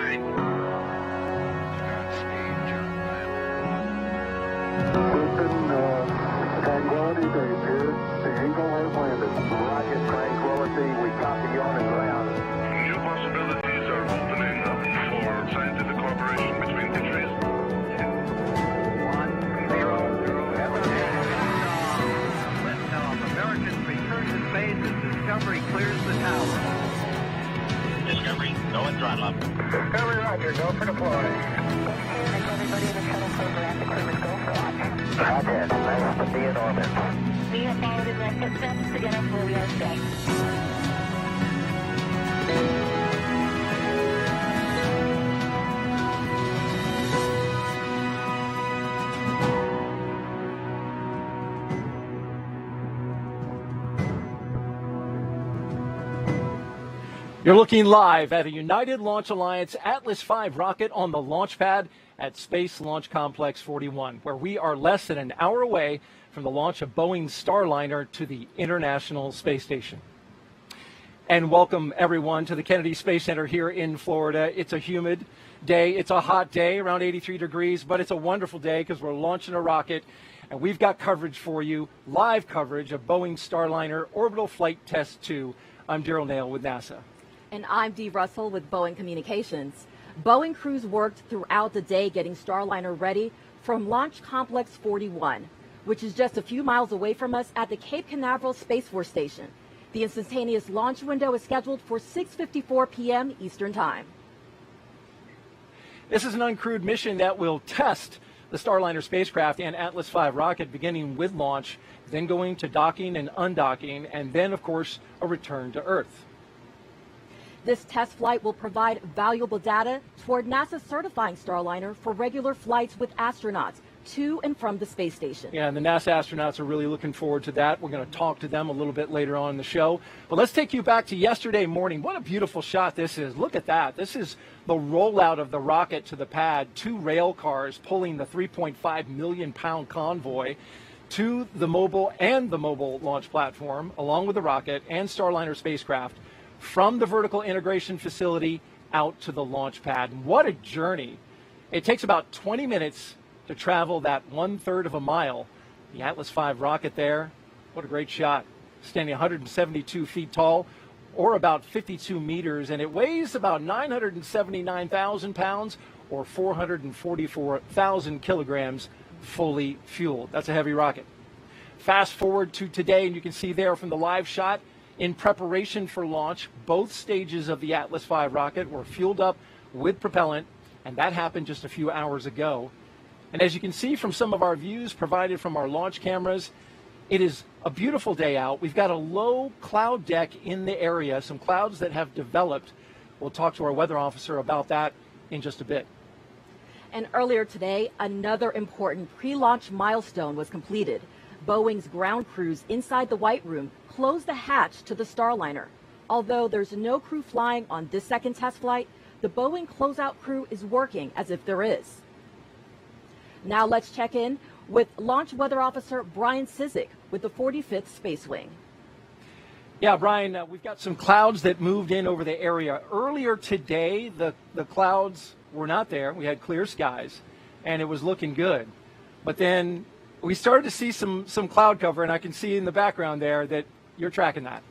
Tranquility Base here. The Eagle has landed. Rocket Tranquility, we copy you on the ground. New possibilities are opening up for scientific cooperation between countries. 1-0-0. Liftoff. Americans return to space as Discovery clears the tower. Discovery, go and throttle up. Discovery, roger. Go for deploy. Everybody in the shuttle program, the crew is go for launch. Roger. Nice to be in orbit. We have followed in their footsteps to get us where we are today. You're looking live at a United Launch Alliance Atlas V rocket on the launch pad at Space Launch Complex 41, where we are less than an hour away from the launch of Boeing Starliner to the International Space Station. And welcome, everyone, to the Kennedy Space Center here in Florida. It's a humid day. It's a hot day, around 83 degrees, but it's a wonderful day because we're launching a rocket. And we've got coverage for you, live coverage of Boeing Starliner Orbital Flight Test-2. I'm Daryl Nail with NASA. And I'm Dee Russell with Boeing Communications. Boeing crews worked throughout the day getting Starliner ready from Launch Complex 41, which is just a few miles away from us at the Cape Canaveral Space Force Station. The instantaneous launch window is scheduled for 6:54 p.m. Eastern Time. This is an uncrewed mission that will test the Starliner spacecraft and Atlas V rocket, beginning with launch, then going to docking and undocking, and then, of course, a return to Earth. This test flight will provide valuable data toward NASA certifying Starliner for regular flights with astronauts to and from the space station. Yeah, and the NASA astronauts are really looking forward to that. We're going to talk to them a little bit later on in the show. But let's take you back to yesterday morning. What a beautiful shot this is. Look at that. This is the rollout of the rocket to the pad. 2 rail cars pulling the 3.5 million pound convoy to the mobile launch platform, along with the rocket and Starliner spacecraft, from the vertical integration facility out to the launch pad. What a journey. It takes about 20 minutes to travel that 1/3 of a mile. The Atlas V rocket there, what a great shot. Standing 172 feet tall, or about 52 meters, and it weighs about 979,000 pounds, or 444,000 kilograms, fully fueled. That's a heavy rocket. Fast forward to today, and you can see there from the live shot, in preparation for launch, both stages of the Atlas V rocket were fueled up with propellant, and that happened just a few hours ago. And as you can see from some of our views provided from our launch cameras, it is a beautiful day out. We've got a low cloud deck in the area, some clouds that have developed. We'll talk to our weather officer about that in just a bit. And earlier today, another important pre-launch milestone was completed. Boeing's ground crews inside the White Room closed the hatch to the Starliner. Although there's no crew flying on this second test flight, the Boeing closeout crew is working as if there is. Now let's check in with Launch Weather Officer Brian Cizik with the 45th Space Wing. Yeah, Brian, we've got some clouds that moved in over the area. Earlier today, the clouds were not there. We had clear skies, and it was looking good. But then we started to see some cloud cover, and I can see in the background there that you're tracking that.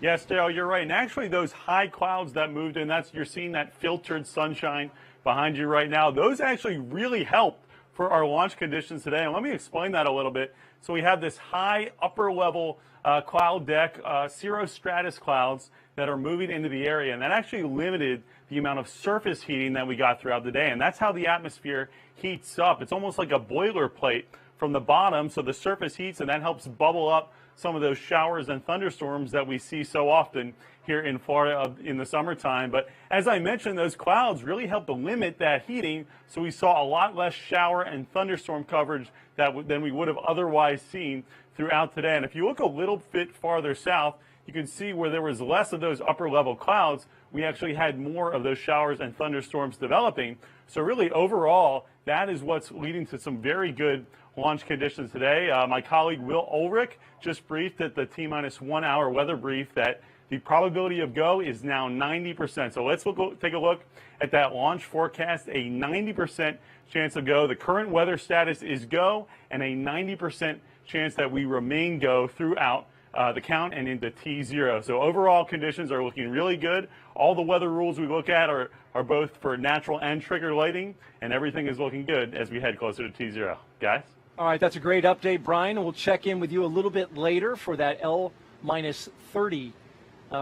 Yes, Dale, you're right. And actually, those high clouds that moved in, you're seeing that filtered sunshine behind you right now. Those actually really helped for our launch conditions today. And let me explain that a little bit. So we have this high upper level cloud deck, cirrostratus clouds that are moving into the area. And that actually limited the amount of surface heating that we got throughout the day. And that's how the atmosphere heats up. It's almost like a boilerplate from the bottom. So the surface heats, and that helps bubble up some of those showers and thunderstorms that we see so often here in Florida in the summertime. But as I mentioned, those clouds really help to limit that heating, so we saw a lot less shower and thunderstorm coverage than we would have otherwise seen throughout today. And if you look a little bit farther south, you can see where there was less of those upper level clouds, we actually had more of those showers and thunderstorms developing. So really overall, that is what's leading to some very good launch conditions today. My colleague Will Ulrich just briefed at the T-1 hour weather brief that the probability of go is now 90%. So let's take a look at that launch forecast. A 90% chance of go. The current weather status is go, and a 90% chance that we remain go throughout the count and into T0. So overall conditions are looking really good. All the weather rules we look at are both for natural and trigger lighting, and everything is looking good as we head closer to T0. Guys? All right, that's a great update, Brian. And we'll check in with you a little bit later for that L-30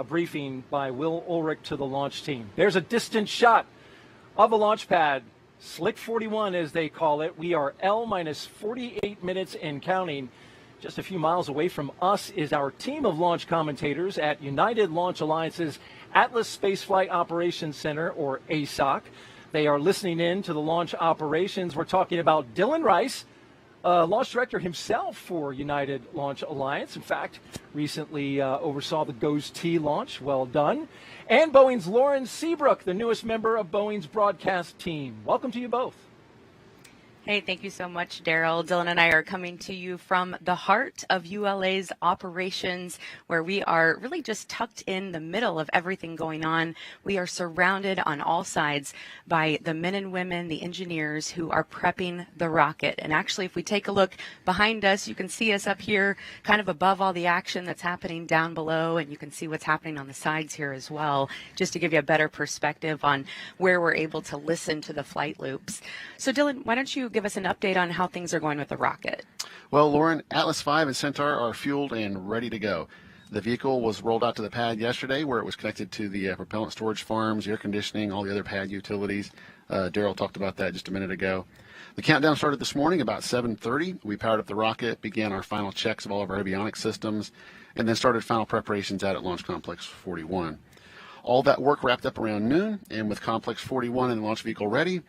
briefing by Will Ulrich to the launch team. There's a distant shot of a launch pad, Slick 41 as they call it. We are L-48 minutes and counting. Just a few miles away from us is our team of launch commentators at United Launch Alliance's Atlas Spaceflight Operations Center, or ASOC. They are listening in to the launch operations. We're talking about Dylan Rice, launch director himself for United Launch Alliance. In fact, recently oversaw the GOES-T launch. Well done. And Boeing's Lauren Seabrook, the newest member of Boeing's broadcast team. Welcome to you both. Hey, thank you so much, Daryl. Dylan and I are coming to you from the heart of ULA's operations, where we are really just tucked in the middle of everything going on. We are surrounded on all sides by the men and women, the engineers who are prepping the rocket. And actually, if we take a look behind us, you can see us up here kind of above all the action that's happening down below, and you can see what's happening on the sides here as well, just to give you a better perspective on where we're able to listen to the flight loops. So, Dylan, why don't you give us an update on how things are going with the rocket? Well, Lauren, Atlas V and Centaur are fueled and ready to go. The vehicle was rolled out to the pad yesterday, where it was connected to the propellant storage farms, air conditioning, all the other pad utilities. Daryl talked about that just a minute ago. The countdown started this morning about 7:30. We powered up the rocket, began our final checks of all of our avionics systems, and then started final preparations out at Launch Complex 41. All that work wrapped up around noon, and with Complex 41 and the launch vehicle ready,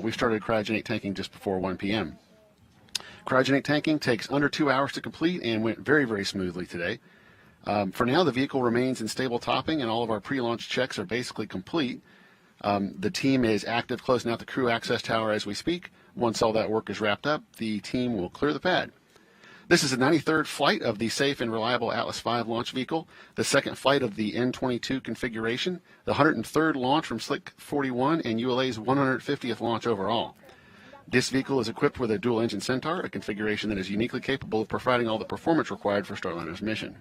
we started cryogenic tanking just before 1 p.m. Cryogenic tanking takes under 2 hours to complete and went very, very smoothly today. For now, the vehicle remains in stable topping, and all of our pre-launch checks are basically complete. The team is active closing out the crew access tower as we speak. Once all that work is wrapped up, the team will clear the pad. This is the 93rd flight of the safe and reliable Atlas V launch vehicle, the second flight of the N22 configuration, the 103rd launch from Slick 41, and ULA's 150th launch overall. This vehicle is equipped with a dual-engine Centaur, a configuration that is uniquely capable of providing all the performance required for Starliner's mission.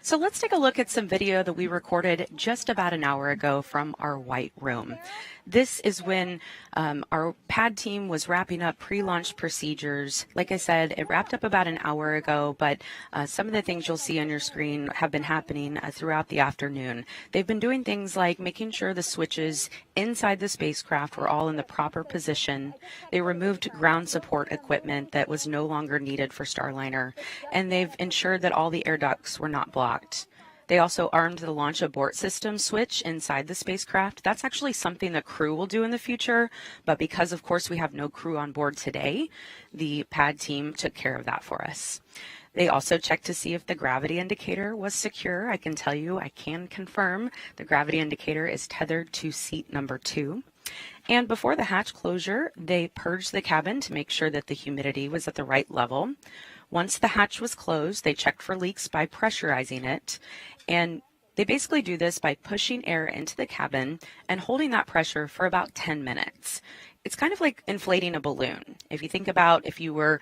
So let's take a look at some video that we recorded just about an hour ago from our White Room. This is when our pad team was wrapping up pre-launch procedures. Like I said, it wrapped up about an hour ago, but some of the things you'll see on your screen have been happening throughout the afternoon. They've been doing things like making sure the switches inside the spacecraft were all in the proper position. They removed ground support equipment that was no longer needed for Starliner, and they've ensured that all the air ducts were not blocked. They also armed the launch abort system switch inside the spacecraft. That's actually something the crew will do in the future, but because, of course, we have no crew on board today, the pad team took care of that for us. They also checked to see if the gravity indicator was secure. I can tell you, I can confirm the gravity indicator is tethered to seat number 2. And before the hatch closure, they purged the cabin to make sure that the humidity was at the right level. Once the hatch was closed, they checked for leaks by pressurizing it, and they basically do this by pushing air into the cabin and holding that pressure for about 10 minutes. It's kind of like inflating a balloon. If you think about if you were,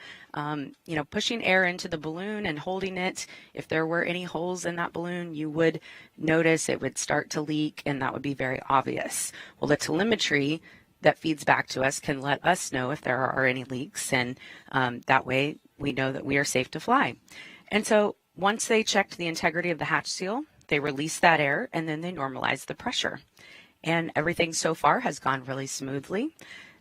pushing air into the balloon and holding it, if there were any holes in that balloon, you would notice it would start to leak, and that would be very obvious. Well, the telemetry that feeds back to us can let us know if there are any leaks, and that way we know that we are safe to fly. And so once they checked the integrity of the hatch seal, they released that air, and then they normalized the pressure. And everything so far has gone really smoothly.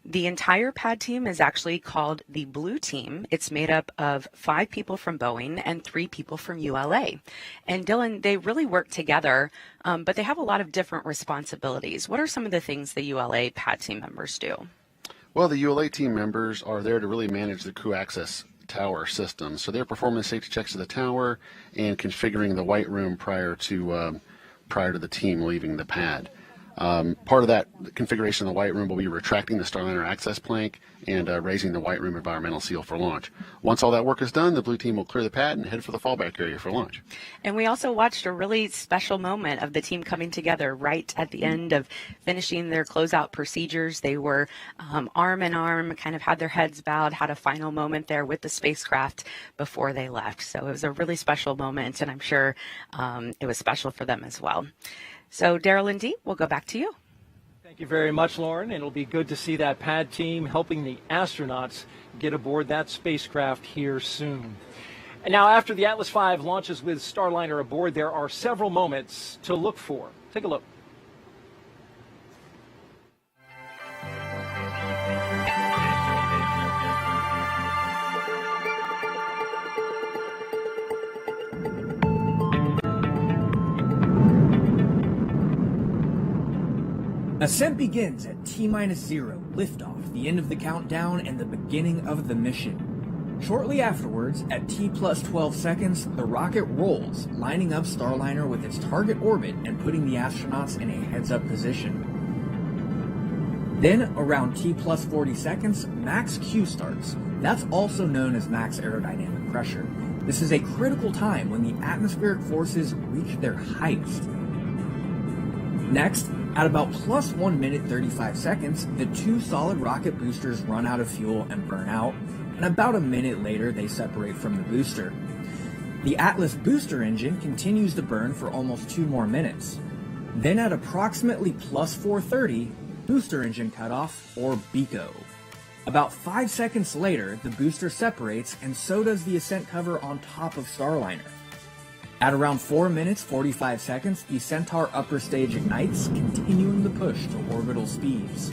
The entire pad team is actually called the Blue Team. It's made up of 5 people from Boeing and 3 people from ULA. And Dylan, they really work together, but they have a lot of different responsibilities. What are some of the things the ULA pad team members do? Well, the ULA team members are there to really manage the crew access tower system. So they're performing safety checks of the tower and configuring the White Room prior to the team leaving the pad. Part of that configuration of the White Room will be retracting the Starliner access plank and raising the White Room environmental seal for launch. Once all that work is done, the blue team will clear the pad and head for the fallback area for launch. And we also watched a really special moment of the team coming together right at the end of finishing their closeout procedures. They were arm in arm, kind of had their heads bowed, had a final moment there with the spacecraft before they left. So it was a really special moment, and I'm sure it was special for them as well. So Daryl and Dee, we'll go back to you. Thank you very much, Lauren. It'll be good to see that pad team helping the astronauts get aboard that spacecraft here soon. And now, after the Atlas V launches with Starliner aboard, there are several moments to look for. Take a look. Ascent begins at T-0, liftoff, the end of the countdown and the beginning of the mission. Shortly afterwards, at T+12 seconds, the rocket rolls, lining up Starliner with its target orbit and putting the astronauts in a heads-up position. Then, around T+40 seconds, max Q starts. That's also known as max aerodynamic pressure. This is a critical time when the atmospheric forces reach their highest. Next, at about +1 minute 35 seconds, the two solid rocket boosters run out of fuel and burn out, and about a minute later they separate from the booster. The Atlas booster engine continues to burn for almost 2 more minutes. Then at approximately +430, booster engine cutoff, or BECO. About 5 seconds later, the booster separates, and so does the ascent cover on top of Starliner. At around 4 minutes 45 seconds, the Centaur upper stage ignites, continuing the push to orbital speeds.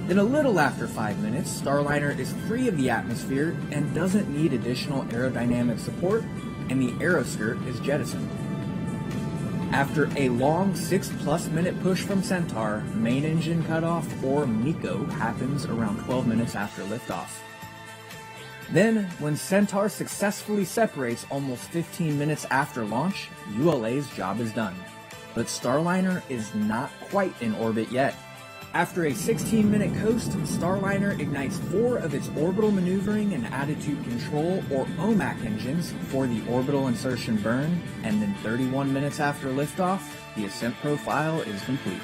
Then a little after 5 minutes, Starliner is free of the atmosphere and doesn't need additional aerodynamic support, and the aeroskirt is jettisoned. After a long 6+ minute push from Centaur, main engine cutoff, or MECO, happens around 12 minutes after liftoff. Then, when Centaur successfully separates almost 15 minutes after launch, ULA's job is done. But Starliner is not quite in orbit yet. After a 16-minute coast, Starliner ignites 4 of its orbital maneuvering and attitude control, or OMAC engines, for the orbital insertion burn, and then 31 minutes after liftoff, the ascent profile is complete.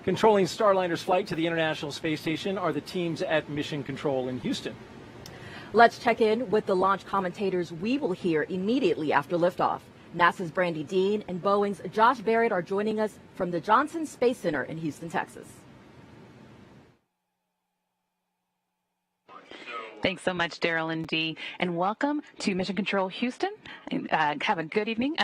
Controlling Starliner's flight to the International Space Station are the teams at Mission Control in Houston. Let's check in with the launch commentators we will hear immediately after liftoff. NASA's Brandy Dean and Boeing's Josh Barrett are joining us from the Johnson Space Center in Houston, Texas. Thanks so much, Daryl and Dee, and welcome to Mission Control Houston. Have a good evening.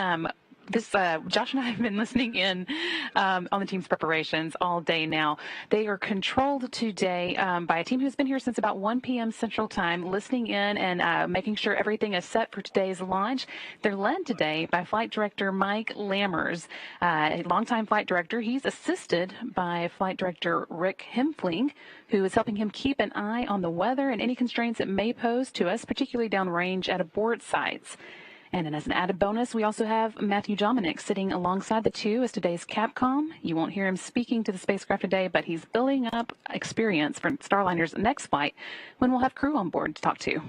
Josh and I have been listening in on the team's preparations all day now. They are controlled today by a team who's been here since about 1 p.m. Central Time, listening in and making sure everything is set for today's launch. They're led today by Flight Director Mike Lammers, a longtime flight director. He's assisted by Flight Director Rick Hempfling, who is helping him keep an eye on the weather and any constraints it may pose to us, particularly downrange at abort sites. And then as an added bonus, we also have Matthew Jominick sitting alongside the two as today's Capcom. You won't hear him speaking to the spacecraft today, but he's building up experience for Starliner's next flight when we'll have crew on board to talk to.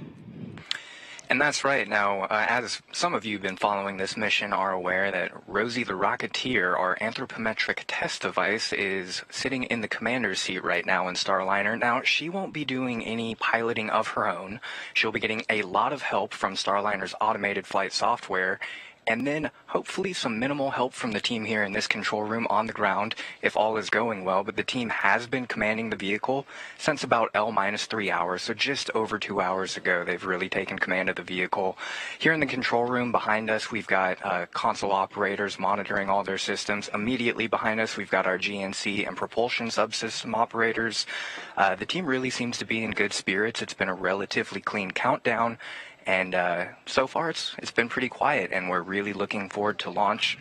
And that's right. Now, as some of you have been following this mission are aware that Rosie the Rocketeer, our anthropometric test device, is sitting in the commander's seat right now in Starliner. Now, she won't be doing any piloting of her own. She'll be getting a lot of help from Starliner's automated flight software, and then hopefully some minimal help from the team here in this control room on the ground if all is going well. But the team has been commanding the vehicle since about L-3 hours, so just over 2 hours ago they've really taken command of the vehicle. Here in the control room behind us we've got console operators monitoring all their systems. Immediately behind us we've got our GNC and propulsion subsystem operators. The team really seems to be in good spirits. It's been a relatively clean countdown. And so far, it's been pretty quiet, and we're really looking forward to launch.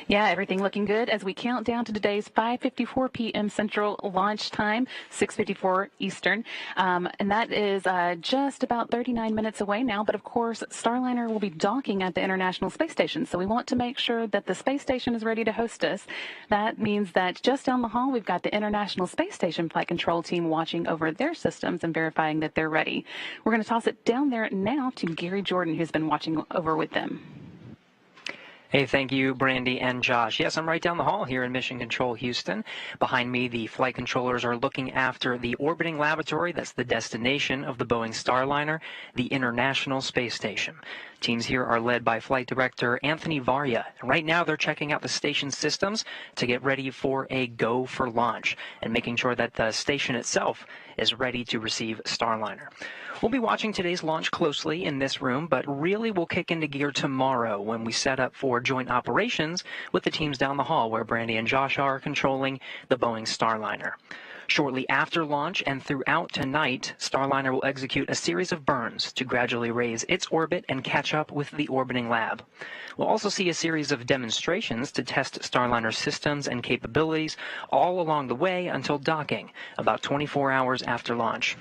Yeah, everything looking good as we count down to today's 5:54 p.m. Central launch time, 6:54 Eastern. And that is just about 39 minutes away now. But of course, Starliner will be docking at the International Space Station. So we want to make sure that the space station is ready to host us. That means that just down the hall, we've got the International Space Station Flight Control team watching over their systems and verifying that they're ready. We're going to toss it down there now to Gary Jordan, who's been watching over with them. Hey, thank you, Brandy and Josh. Yes, I'm right down the hall here in Mission Control, Houston. Behind me, the flight controllers are looking after the orbiting laboratory. That's the destination of the Boeing Starliner, the International Space Station. Teams here are led by Flight Director Anthony Varya. Right now, they're checking out the station systems to get ready for a go for launch and making sure that the station itself is ready to receive Starliner. We'll be watching today's launch closely in this room, but really we'll kick into gear tomorrow when we set up for joint operations with the teams down the hall where Brandy and Josh are controlling the Boeing Starliner. Shortly after launch and throughout tonight, Starliner will execute a series of burns to gradually raise its orbit and catch up with the orbiting lab. We'll also see a series of demonstrations to test Starliner systems and capabilities all along the way until docking, about 24 hours after launch.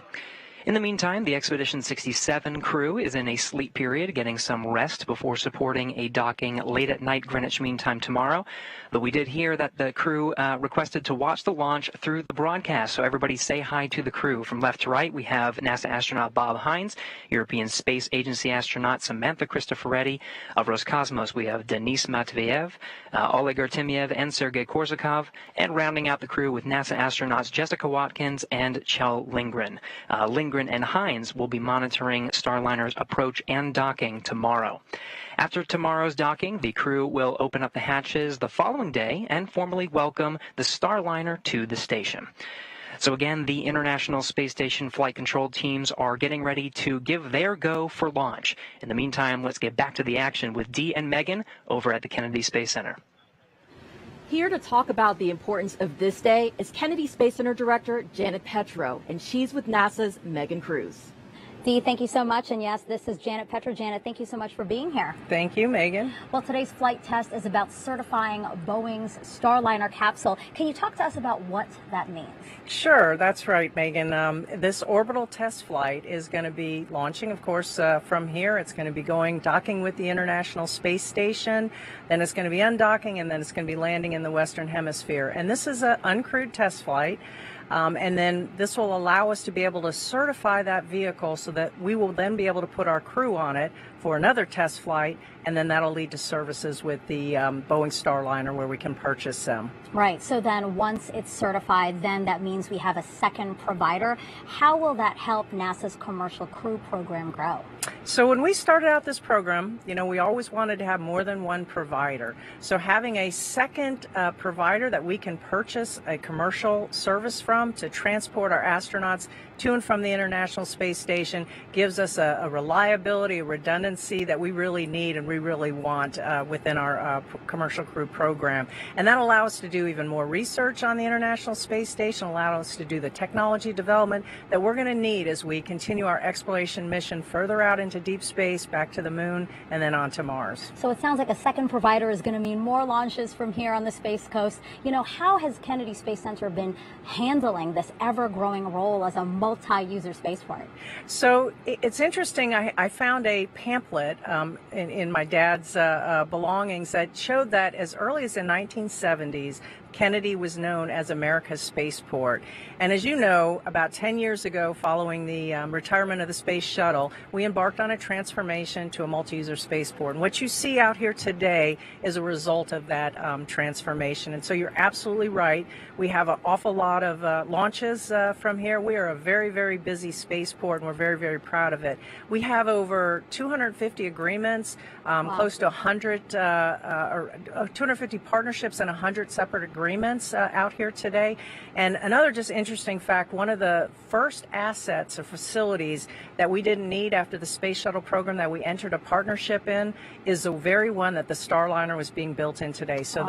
In the meantime, the Expedition 67 crew is in a sleep period, getting some rest before supporting a docking late at night Greenwich Mean Time tomorrow. But we did hear that the crew requested to watch the launch through the broadcast, so everybody say hi to the crew. From left to right, we have NASA astronaut Bob Hines, European Space Agency astronaut Samantha Cristoforetti. Of Roscosmos, we have Denis Matveyev, Oleg Artemyev, and Sergei Korsakov. And rounding out the crew with NASA astronauts Jessica Watkins and Kjell Lindgren. Lindgren and Hines will be monitoring Starliner's approach and docking tomorrow. After tomorrow's docking, the crew will open up the hatches the following day and formally welcome the Starliner to the station. So again, the International Space Station flight control teams are getting ready to give their go for launch. In the meantime, let's get back to the action with Dee and Megan over at the Kennedy Space Center. Here to talk about the importance of this day is Kennedy Space Center Director Janet Petro, and she's with NASA's Megan Cruz. Dee, thank you so much. And yes, this is Janet Petro. Janet, thank you so much for being here. Thank you, Megan. Well, today's flight test is about certifying Boeing's Starliner capsule. Can you talk to us about what that means? Sure, that's right, Megan. This orbital test flight is going to be launching, of course, from here. It's going to be docking with the International Space Station. Then it's going to be undocking, and then it's going to be landing in the Western Hemisphere. And this is an uncrewed test flight. And then this will allow us to be able to certify that vehicle so that we will then be able to put our crew on it for another test flight, and then that'll lead to services with the Boeing Starliner where we can purchase them. Right. So then once it's certified, then that means we have a second provider. How will that help NASA's commercial crew program grow? So when we started out this program, we always wanted to have more than one provider. So having a second provider that we can purchase a commercial service from to transport our astronauts to and from the International Space Station gives us a reliability, a redundancy that we really need and we really want within our commercial crew program. And that allows us to do even more research on the International Space Station, allow us to do the technology development that we're going to need as we continue our exploration mission further out into deep space, back to the moon, and then on to Mars. So it sounds like a second provider is going to mean more launches from here on the Space Coast. How has Kennedy Space Center been handling this ever-growing role as a multi-user spaceport? So it's interesting. I found a pamphlet in my dad's belongings that showed that as early as the 1970s, Kennedy was known as America's spaceport. And as you know, about 10 years ago, following the retirement of the space shuttle, we embarked on a transformation to a multi-user spaceport. And what you see out here today is a result of that transformation. And so you're absolutely right. We have an awful lot of launches from here. We are a very, very busy spaceport, and we're very, very proud of it. We have over 250 agreements, close to 100, 250 partnerships and 100 separate agreements out here today. And another just interesting fact, one of the first assets or facilities that we didn't need after the space shuttle program that we entered a partnership in is the very one that the Starliner was being built in today. So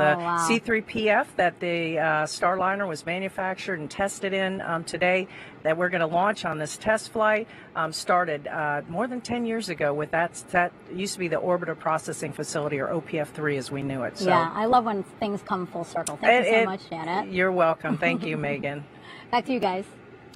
C-3PF that the Starliner was manufactured and tested in today, that we're going to launch on this test flight started more than 10 years ago with that used to be the Orbital Processing Facility, or OPF-3 as we knew it. So, yeah, I love when things come full circle. Thank you so much, Janet. You're welcome. Thank you, Megan. Back to you guys.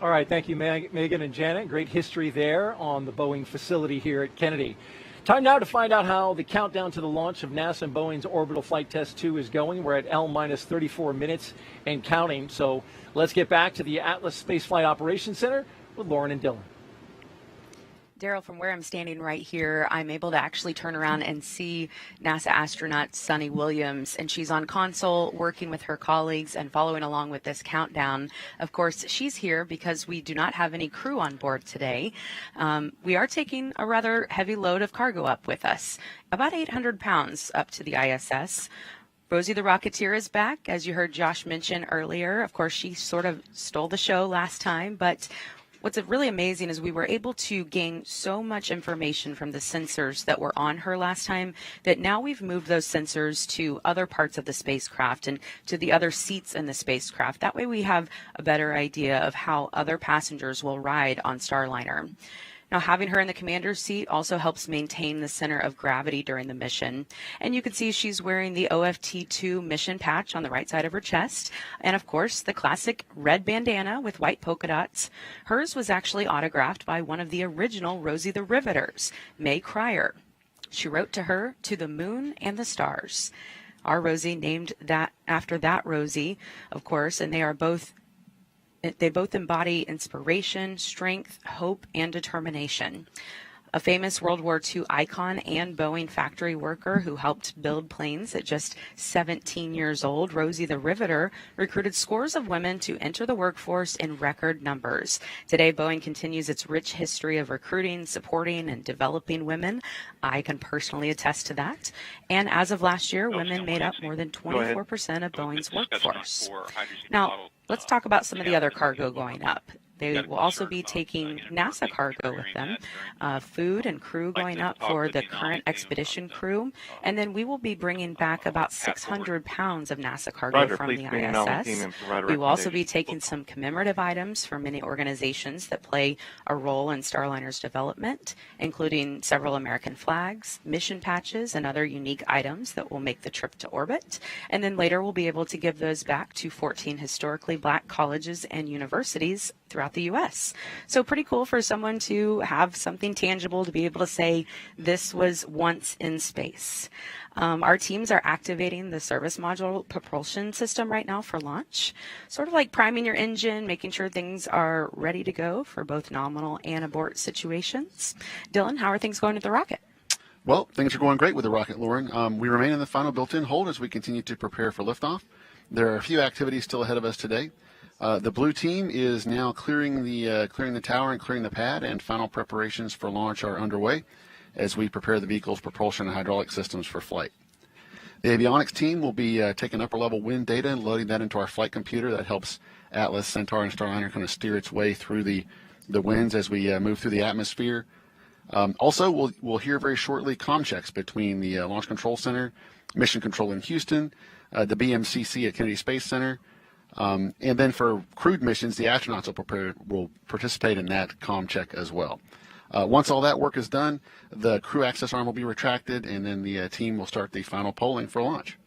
All right, thank you, Megan and Janet. Great history there on the Boeing facility here at Kennedy. Time now to find out how the countdown to the launch of NASA and Boeing's Orbital Flight Test-2 is going. We're at L-34 minutes and counting. So let's get back to the Atlas Space Flight Operations Center with Lauren and Dylan. Daryl, from where I'm standing right here, I'm able to actually turn around and see NASA astronaut Sunny Williams, and she's on console working with her colleagues and following along with this countdown. Of course, she's here because we do not have any crew on board today. We are taking a rather heavy load of cargo up with us, about 800 pounds up to the ISS. Rosie the Rocketeer is back, as you heard Josh mention earlier. Of course, she sort of stole the show last time, but what's really amazing is we were able to gain so much information from the sensors that were on her last time that now we've moved those sensors to other parts of the spacecraft and to the other seats in the spacecraft. That way we have a better idea of how other passengers will ride on Starliner. Now, having her in the commander's seat also helps maintain the center of gravity during the mission. And you can see she's wearing the OFT-2 mission patch on the right side of her chest. And, of course, the classic red bandana with white polka dots. Hers was actually autographed by one of the original Rosie the Riveters, May Cryer. She wrote to her, "To the moon and the stars." Our Rosie named that after that Rosie, of course, and they both embody inspiration, strength, hope, and determination. A famous World War II icon and Boeing factory worker who helped build planes at just 17 years old, Rosie the Riveter recruited scores of women to enter the workforce in record numbers. Today, Boeing continues its rich history of recruiting, supporting, and developing women. I can personally attest to that. And as of last year, women made up more than 24% of Boeing's workforce. Now, let's talk about some of the other cargo going up. They will also be taking NASA cargo with them, food and crew going up for the current expedition crew, and then we will be bringing back about 600 pounds of NASA cargo from the ISS. We will also be taking some commemorative items from many organizations that play a role in Starliner's development, including several American flags, mission patches, and other unique items that will make the trip to orbit. And then later we'll be able to give those back to 14 historically black colleges and universities throughout the U.S. So pretty cool for someone to have something tangible to be able to say this was once in space. Our teams are activating the service module propulsion system right now for launch, sort of like priming your engine, making sure things are ready to go for both nominal and abort situations. Dylan, how are things going with the rocket? Well, things are going great with the rocket, Lauren. We remain in the final built-in hold as we continue to prepare for liftoff. There are a few activities still ahead of us today. The blue team is now clearing the tower and clearing the pad, and final preparations for launch are underway as we prepare the vehicle's propulsion and hydraulic systems for flight. The avionics team will be taking upper-level wind data and loading that into our flight computer that helps Atlas, Centaur, and Starliner kind of steer its way through the winds as we move through the atmosphere. Also, we'll hear very shortly comm checks between the Launch Control Center, Mission Control in Houston, the BMCC at Kennedy Space Center, and then for crewed missions, the astronauts will participate in that comm check as well. Once all that work is done, the crew access arm will be retracted, and then the team will start the final polling for launch.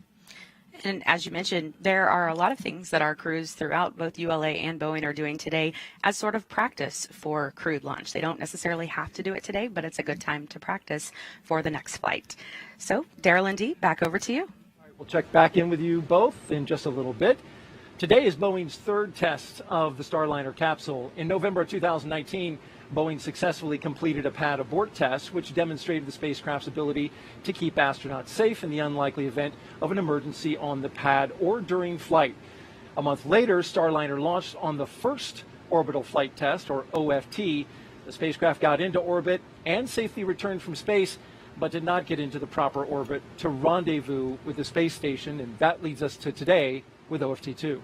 And as you mentioned, there are a lot of things that our crews throughout both ULA and Boeing are doing today as sort of practice for crewed launch. They don't necessarily have to do it today, but it's a good time to practice for the next flight. So, Daryl and Dee, back over to you. All right, we'll check back in with you both in just a little bit. Today is Boeing's third test of the Starliner capsule. In November of 2019, Boeing successfully completed a pad abort test, which demonstrated the spacecraft's ability to keep astronauts safe in the unlikely event of an emergency on the pad or during flight. A month later, Starliner launched on the first Orbital Flight Test, or OFT. The spacecraft got into orbit and safely returned from space, but did not get into the proper orbit to rendezvous with the space station, and that leads us to today with OFT-2.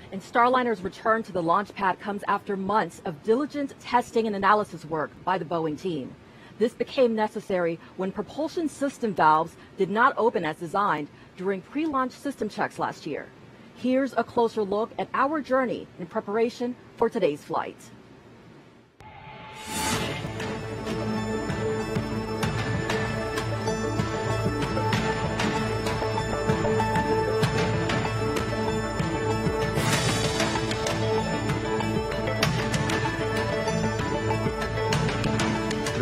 And Starliner's return to the launch pad comes after months of diligent testing and analysis work by the Boeing team. This became necessary when propulsion system valves did not open as designed during pre-launch system checks last year. Here's a closer look at our journey in preparation for today's flight.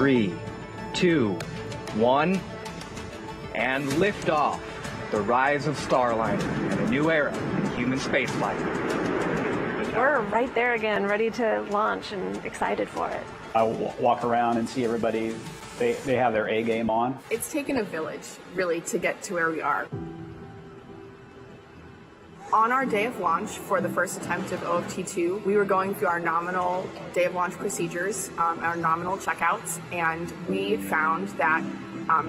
3, 2, 1, and liftoff. The rise of Starliner and a new era in human spaceflight. We're right there again, ready to launch and excited for it. I walk around and see everybody, they have their A game on. It's taken a village, really, to get to where we are. On our day of launch for the first attempt of OFT-2, we were going through our nominal day of launch procedures, our nominal checkouts, and we found that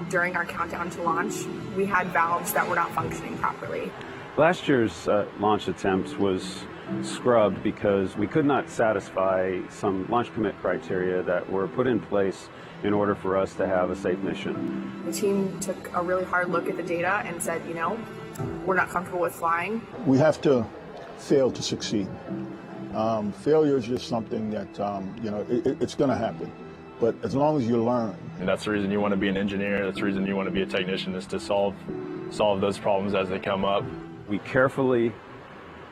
during our countdown to launch, we had valves that were not functioning properly. Last year's launch attempt was scrubbed because we could not satisfy some launch commit criteria that were put in place in order for us to have a safe mission. The team took a really hard look at the data and said, you know, we're not comfortable with flying. We have to fail to succeed. Failure is just something that, you know, it's going to happen. But as long as you learn. And that's the reason you want to be an engineer. That's the reason you want to be a technician, is to solve those problems as they come up. We carefully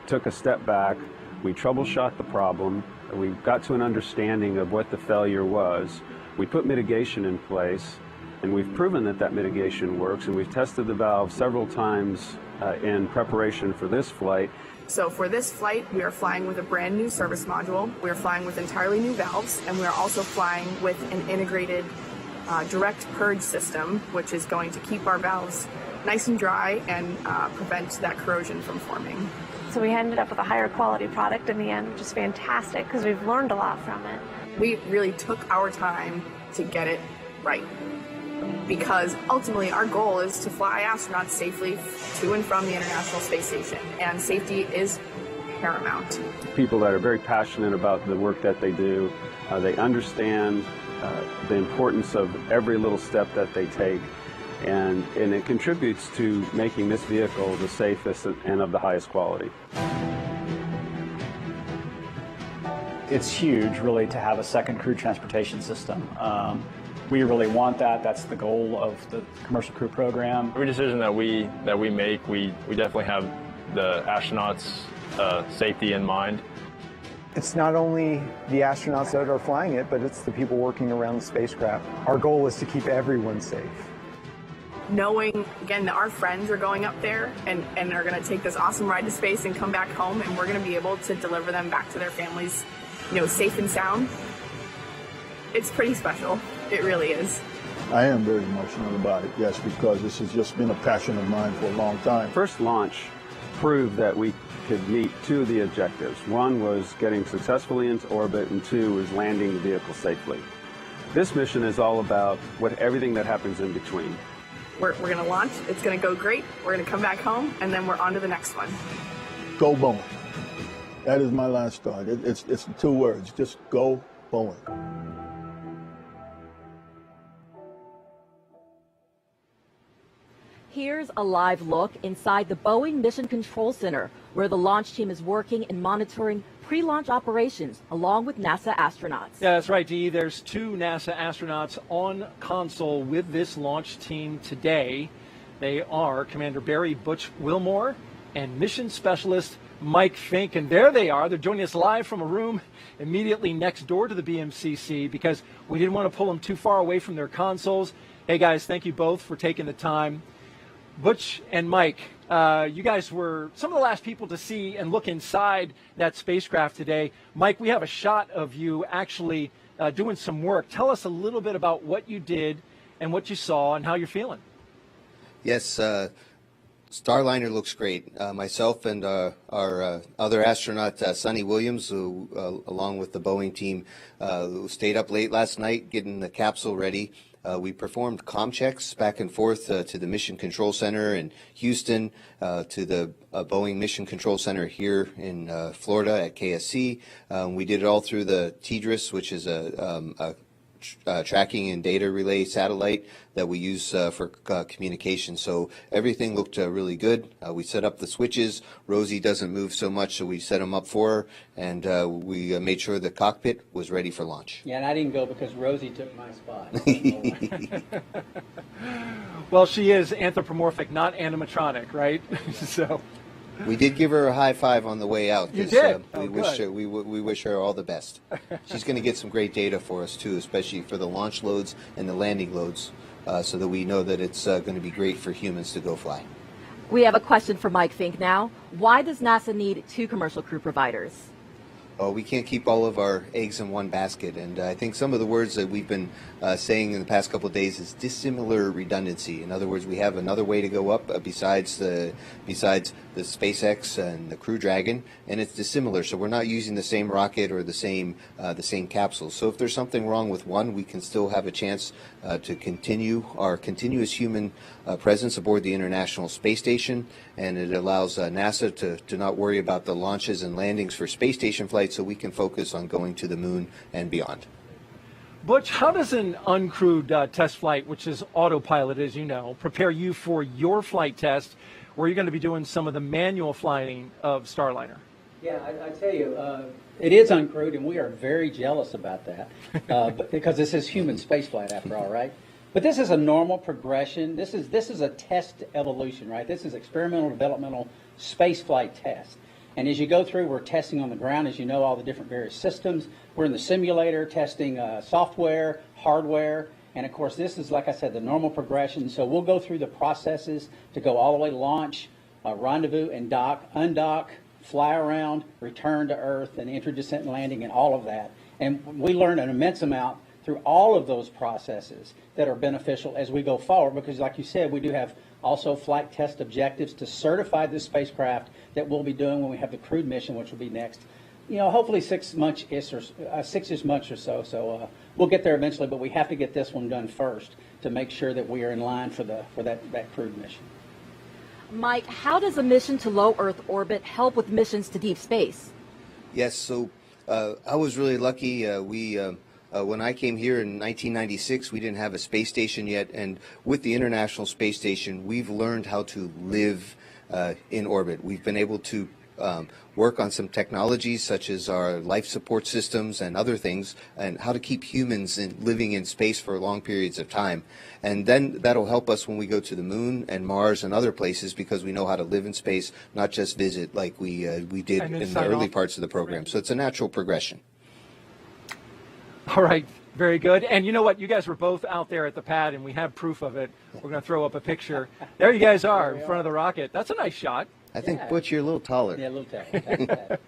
took a step back. We troubleshot the problem. We got to an understanding of what the failure was. We put mitigation in place, and we've proven that that mitigation works, and we've tested the valve several times in preparation for this flight. So for this flight, we are flying with a brand new service module. We are flying with entirely new valves, and we are also flying with an integrated direct purge system, which is going to keep our valves nice and dry and prevent that corrosion from forming. So we ended up with a higher quality product in the end, which is fantastic because we've learned a lot from it. We really took our time to get it right, because ultimately our goal is to fly astronauts safely to and from the International Space Station, and safety is paramount. People that are very passionate about the work that they do, they understand the importance of every little step that they take, and it contributes to making this vehicle the safest and of the highest quality. It's huge, really, to have a second crew transportation system. We really want that. That's the goal of the commercial crew program. Every decision that we make, we definitely have the astronauts' safety in mind. It's not only the astronauts that are flying it, but it's the people working around the spacecraft. Our goal is to keep everyone safe. Knowing, again, that our friends are going up there and are going to take this awesome ride to space and come back home, and we're going to be able to deliver them back to their families, you know, safe and sound. It's pretty special. It really is. I am very emotional about it, yes, because this has just been a passion of mine for a long time. First launch proved that we could meet two of the objectives. One was getting successfully into orbit, and two was landing the vehicle safely. This mission is all about everything that happens in between. We're going to launch. It's going to go great. We're going to come back home, and then we're on to the next one. Go Boeing. That is my last thought. It's 2 words. Just go Boeing. Here's a live look inside the Boeing Mission Control Center, where the launch team is working and monitoring pre-launch operations along with NASA astronauts. Yeah, that's right, Dee. There's 2 NASA astronauts on console with this launch team today. They are Commander Barry Butch Wilmore and Mission Specialist Mike Fink. And there they are. They're joining us live from a room immediately next door to the BMCC because we didn't want to pull them too far away from their consoles. Hey, guys, thank you both for taking the time. Butch and Mike, you guys were some of the last people to see and look inside that spacecraft today. Mike, we have a shot of you actually doing some work. Tell us a little bit about what you did and what you saw and how you're feeling. Yes, Starliner looks great. Myself and our other astronaut, Sonny Williams, who, along with the Boeing team, who stayed up late last night getting the capsule ready. We performed comm checks back and forth to the Mission Control Center in Houston, to the Boeing Mission Control Center here in Florida at KSC. We did it all through the TDRS, which is a tracking and data relay satellite that we use for communication. So everything looked really good. We set up the switches. Rosie doesn't move so much, so we set them up for her, and we made sure the cockpit was ready for launch. Yeah, and I didn't go because Rosie took my spot. Well, she is anthropomorphic, not animatronic, right? So. We did give her a high five on the way out. You did? We wish her all the best. She's going to get some great data for us, too, especially for the launch loads and the landing loads, so that we know that it's going to be great for humans to go fly. We have a question for Mike Fink now. Why does NASA need 2 commercial crew providers? Oh, we can't keep all of our eggs in one basket, and I think some of the words that we've been saying in the past couple of days is dissimilar redundancy. In other words, we have another way to go up besides the SpaceX and the Crew Dragon, and it's dissimilar. So we're not using the same rocket or the same capsule. So if there's something wrong with one, we can still have a chance to continue our continuous human presence aboard the International Space Station, and it allows NASA to not worry about the launches and landings for space station flights, so we can focus on going to the moon and beyond. Butch, how does an uncrewed test flight, which is autopilot, as you know, prepare you for your flight test, where you're going to be doing some of the manual flying of Starliner? Yeah, I tell you, it is uncrewed, and we are very jealous about that, because this is human spaceflight after all, right? But this is a normal progression. This is a test evolution, right? This is experimental developmental spaceflight test. And as you go through, we're testing on the ground, as you know, all the different various systems. We're in the simulator testing software, hardware, and of course this is, like I said, the normal progression. So we'll go through the processes to go all the way to launch, rendezvous and dock, undock, fly around, return to Earth, and entry, descent, and landing, and all of that. And we learn an immense amount through all of those processes that are beneficial as we go forward, because like you said, we do have also flight test objectives to certify this spacecraft that we'll be doing when we have the crewed mission, which will be next, hopefully 6 months or so. So we'll get there eventually, but we have to get this one done first to make sure that we are in line for that crewed mission. Mike, how does a mission to low Earth orbit help with missions to deep space? Yes, so I was really lucky. When I came here in 1996, we didn't have a space station yet, and with the International Space Station, we've learned how to live in orbit. We've been able to work on some technologies such as our life support systems and other things, and how to keep humans living in space for long periods of time. And then that'll help us when we go to the moon and Mars and other places, because we know how to live in space, not just visit like we did in the early parts of the program. So it's a natural progression. All right, very good. And you know what? You guys were both out there at the pad, and we have proof of it. We're going to throw up a picture. There you guys are in front of the rocket. That's a nice shot. I think, Butch, you're a little taller. Yeah, a little taller.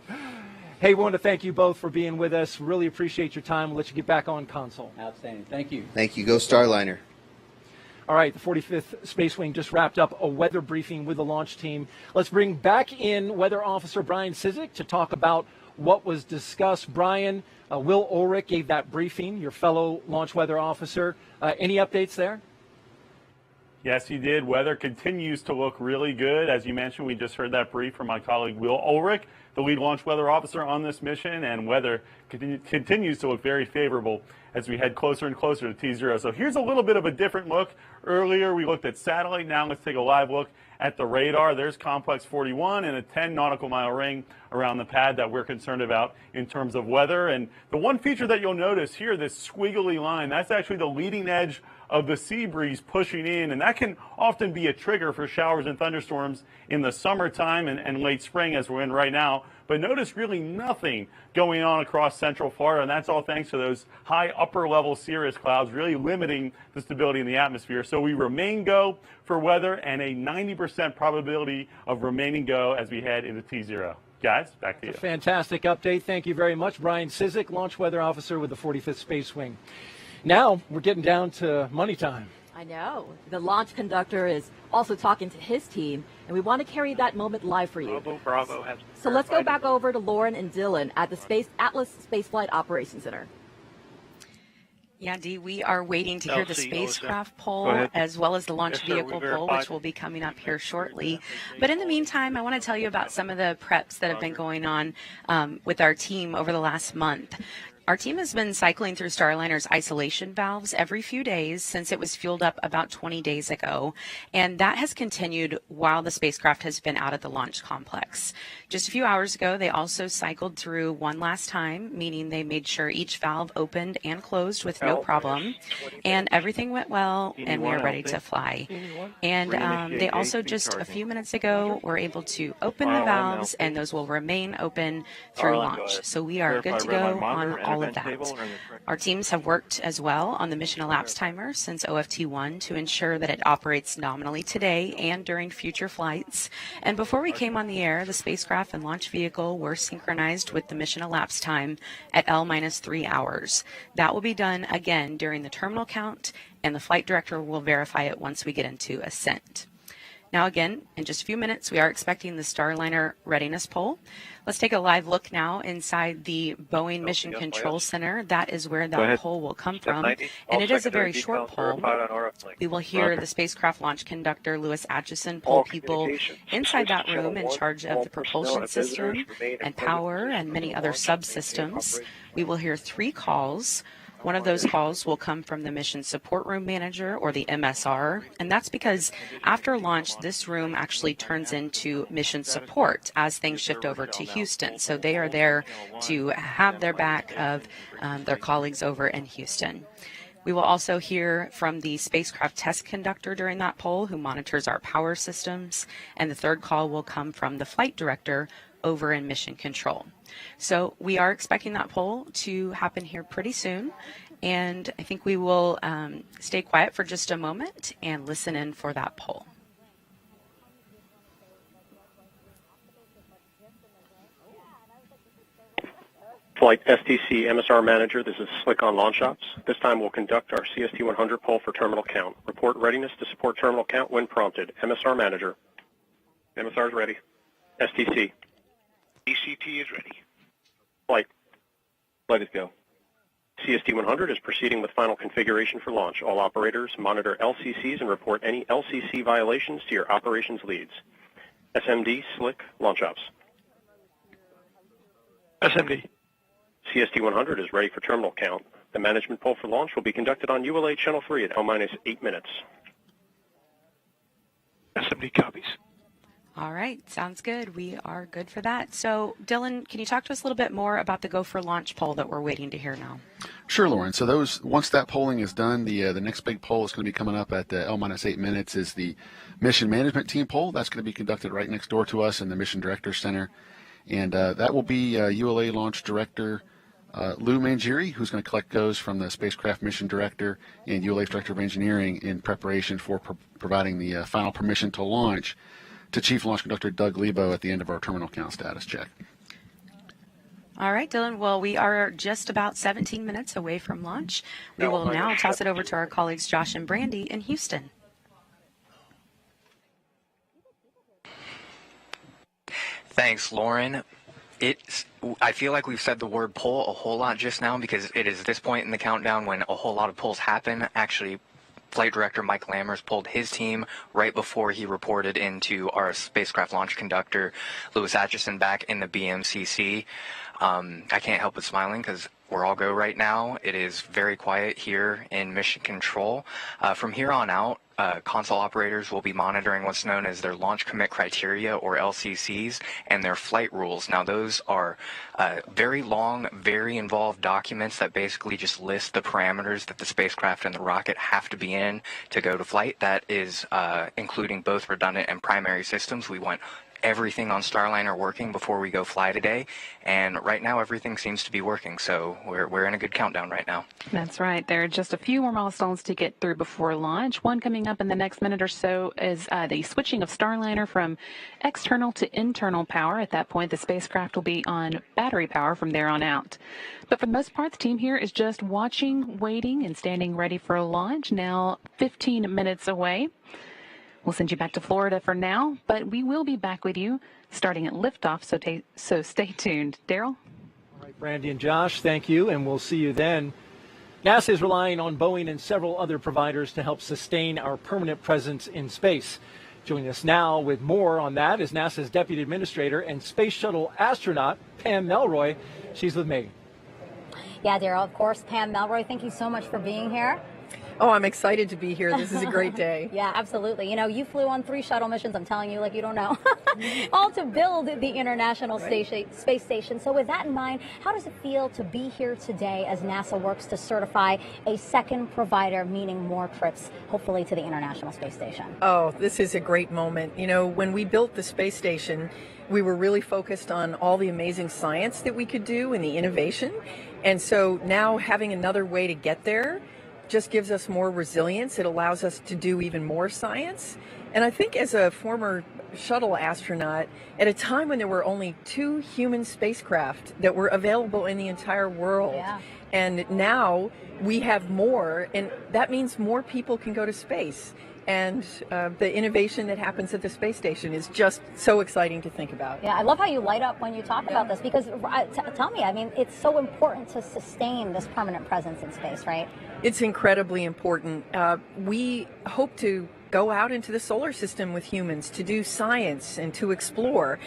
Hey, we want to thank you both for being with us. Really appreciate your time. We'll let you get back on console. Outstanding. Thank you. Thank you. Go Starliner. All right, the 45th Space Wing just wrapped up a weather briefing with the launch team. Let's bring back in Weather Officer Brian Cizik to talk about what was discussed. Brian, Will Ulrich gave that briefing, your fellow launch weather officer. Any updates there? Yes, he did. Weather continues to look really good. As you mentioned, we just heard that brief from my colleague Will Ulrich, the lead launch weather officer on this mission, and weather continues to look very favorable as we head closer and closer to T0. So here's a little bit of a different look. Earlier we looked at satellite. Now let's take a live look at the radar. There's complex 41 and a 10 nautical mile ring around the pad that we're concerned about in terms of weather. And the one feature that you'll notice here, this squiggly line, that's actually the leading edge of the sea breeze pushing in, and that can often be a trigger for showers and thunderstorms in the summertime and late spring, as we're in right now. But notice really nothing going on across central Florida, and that's all thanks to those high upper level cirrus clouds really limiting the stability in the atmosphere. So we remain go for weather, and a 90% probability of remaining go as we head into T0. Guys, back to you. Fantastic update. Thank you very much. Brian Cizik, launch weather officer with the 45th Space Wing. Now we're getting down to money time. I know. The launch conductor is also talking to his team, and we want to carry that moment live for you. Bravo. So let's go back over to Lauren and Dylan at the Atlas Spaceflight Operations Center. Yeah, Dee, we are waiting to hear the spacecraft poll as well as the launch vehicle poll, which will be coming up here shortly. But in the meantime, I want to tell you about some of the preps that have been going on with our team over the last month. Our team has been cycling through Starliner's isolation valves every few days since it was fueled up about 20 days ago, and that has continued while the spacecraft has been out at the launch complex. Just a few hours ago, they also cycled through one last time, meaning they made sure each valve opened and closed with no problem, and everything went well, and we are ready to fly. And they also just a few minutes ago were able to open the valves, and those will remain open through launch. So we are good to go on all of that. Our teams have worked as well on the mission elapsed timer since OFT-1 to ensure that it operates nominally today and during future flights. And before we came on the air, the spacecraft and launch vehicle were synchronized with the mission elapsed time at L-3 hours. That will be done again during the terminal count, and the flight director will verify it once we get into ascent. Now again, in just a few minutes, we are expecting the Starliner readiness poll. Let's take a live look now inside the Boeing Mission Control Center. That is where that poll will come from, and it is a very short poll. We will hear the spacecraft launch conductor, Louis Atchison, poll people inside that room in charge of the propulsion system and power and many other subsystems. We will hear 3 calls. One of those calls will come from the Mission Support Room Manager, or the MSR, and that's because after launch, this room actually turns into mission support as things shift over to Houston. So they are there to have their back of their colleagues over in Houston. We will also hear from the spacecraft test conductor during that poll, who monitors our power systems, and the 3rd call will come from the flight director over in Mission Control. So we are expecting that poll to happen here pretty soon, and I think we will stay quiet for just a moment and listen in for that poll. Flight STC MSR Manager, this is Slick on Launch Ops. This time we'll conduct our CST-100 poll for terminal count. Report readiness to support terminal count when prompted. MSR Manager. MSR is ready. STC. ECT is ready. Flight. Flight is go. CST-100 is proceeding with final configuration for launch. All operators monitor LCCs and report any LCC violations to your operations leads. SMD, Slick, Launch Ops. SMD. CST-100 is ready for terminal count. The management poll for launch will be conducted on ULA Channel 3 at L-8 minutes. SMD copies. All right, sounds good. We are good for that. So, Dylan, can you talk to us a little bit more about the Go for Launch poll that we're waiting to hear now? Sure, Lauren. So once that polling is done, the next big poll is going to be coming up at L-8 minutes is the Mission Management Team poll. That's going to be conducted right next door to us in the Mission Director Center. And that will be ULA Launch Director Lou Mangieri, who's going to collect goes from the Spacecraft Mission Director and ULA's Director of Engineering in preparation for providing the final permission to launch to Chief Launch Conductor Doug Lebo at the end of our terminal count status check. All right, Dylan. Well, we are just about 17 minutes away from launch. We will now toss it over to our colleagues Josh and Brandy in Houston. Thanks, Lauren. I feel like we've said the word poll a whole lot just now because it is this point in the countdown when a whole lot of polls happen. Actually, Flight Director Mike Lammers pulled his team right before he reported into our spacecraft launch conductor, Louis Atchison, back in the BMCC. I can't help but smiling because we're all go right now. It is very quiet here in Mission Control. From here on out, console operators will be monitoring what's known as their launch commit criteria, or LCCs, and their flight rules. Now, those are very long, very involved documents that basically just list the parameters that the spacecraft and the rocket have to be in to go to flight. That is including both redundant and primary systems. We want everything on Starliner working before we go fly today, and right now everything seems to be working, so we're in a good countdown right now. That's right. There are just a few more milestones to get through before launch. One coming up in the next minute or so is the switching of Starliner from external to internal power. At that point, the spacecraft will be on battery power from there on out. But for the most part, the team here is just watching, waiting, and standing ready for launch, now 15 minutes away. We'll send you back to Florida for now, but we will be back with you starting at liftoff, so stay tuned. Daryl? All right, Brandy and Josh, thank you, and we'll see you then. NASA is relying on Boeing and several other providers to help sustain our permanent presence in space. Joining us now with more on that is NASA's Deputy Administrator and Space Shuttle astronaut, Pam Melroy. She's with me. Yeah, Daryl, of course. Pam Melroy, thank you so much for being here. Oh, I'm excited to be here. This is a great day. Yeah, absolutely. You know, you flew on 3 shuttle missions, I'm telling you, like you don't know, all to build the International Space Station. So with that in mind, how does it feel to be here today as NASA works to certify a second provider, meaning more trips, hopefully, to the International Space Station? Oh, this is a great moment. You know, when we built the space station, we were really focused on all the amazing science that we could do and the innovation. And so now having another way to get there just gives us more resilience. It allows us to do even more science. And I think as a former shuttle astronaut, at a time when there were only 2 human spacecraft that were available in the entire world, and now we have more, and that means more people can go to space. And the innovation that happens at the space station is just so exciting to think about. Yeah, I love how you light up when you talk about this, because tell me, I mean, it's so important to sustain this permanent presence in space, right? It's incredibly important. We hope to go out into the solar system with humans to do science and to explore.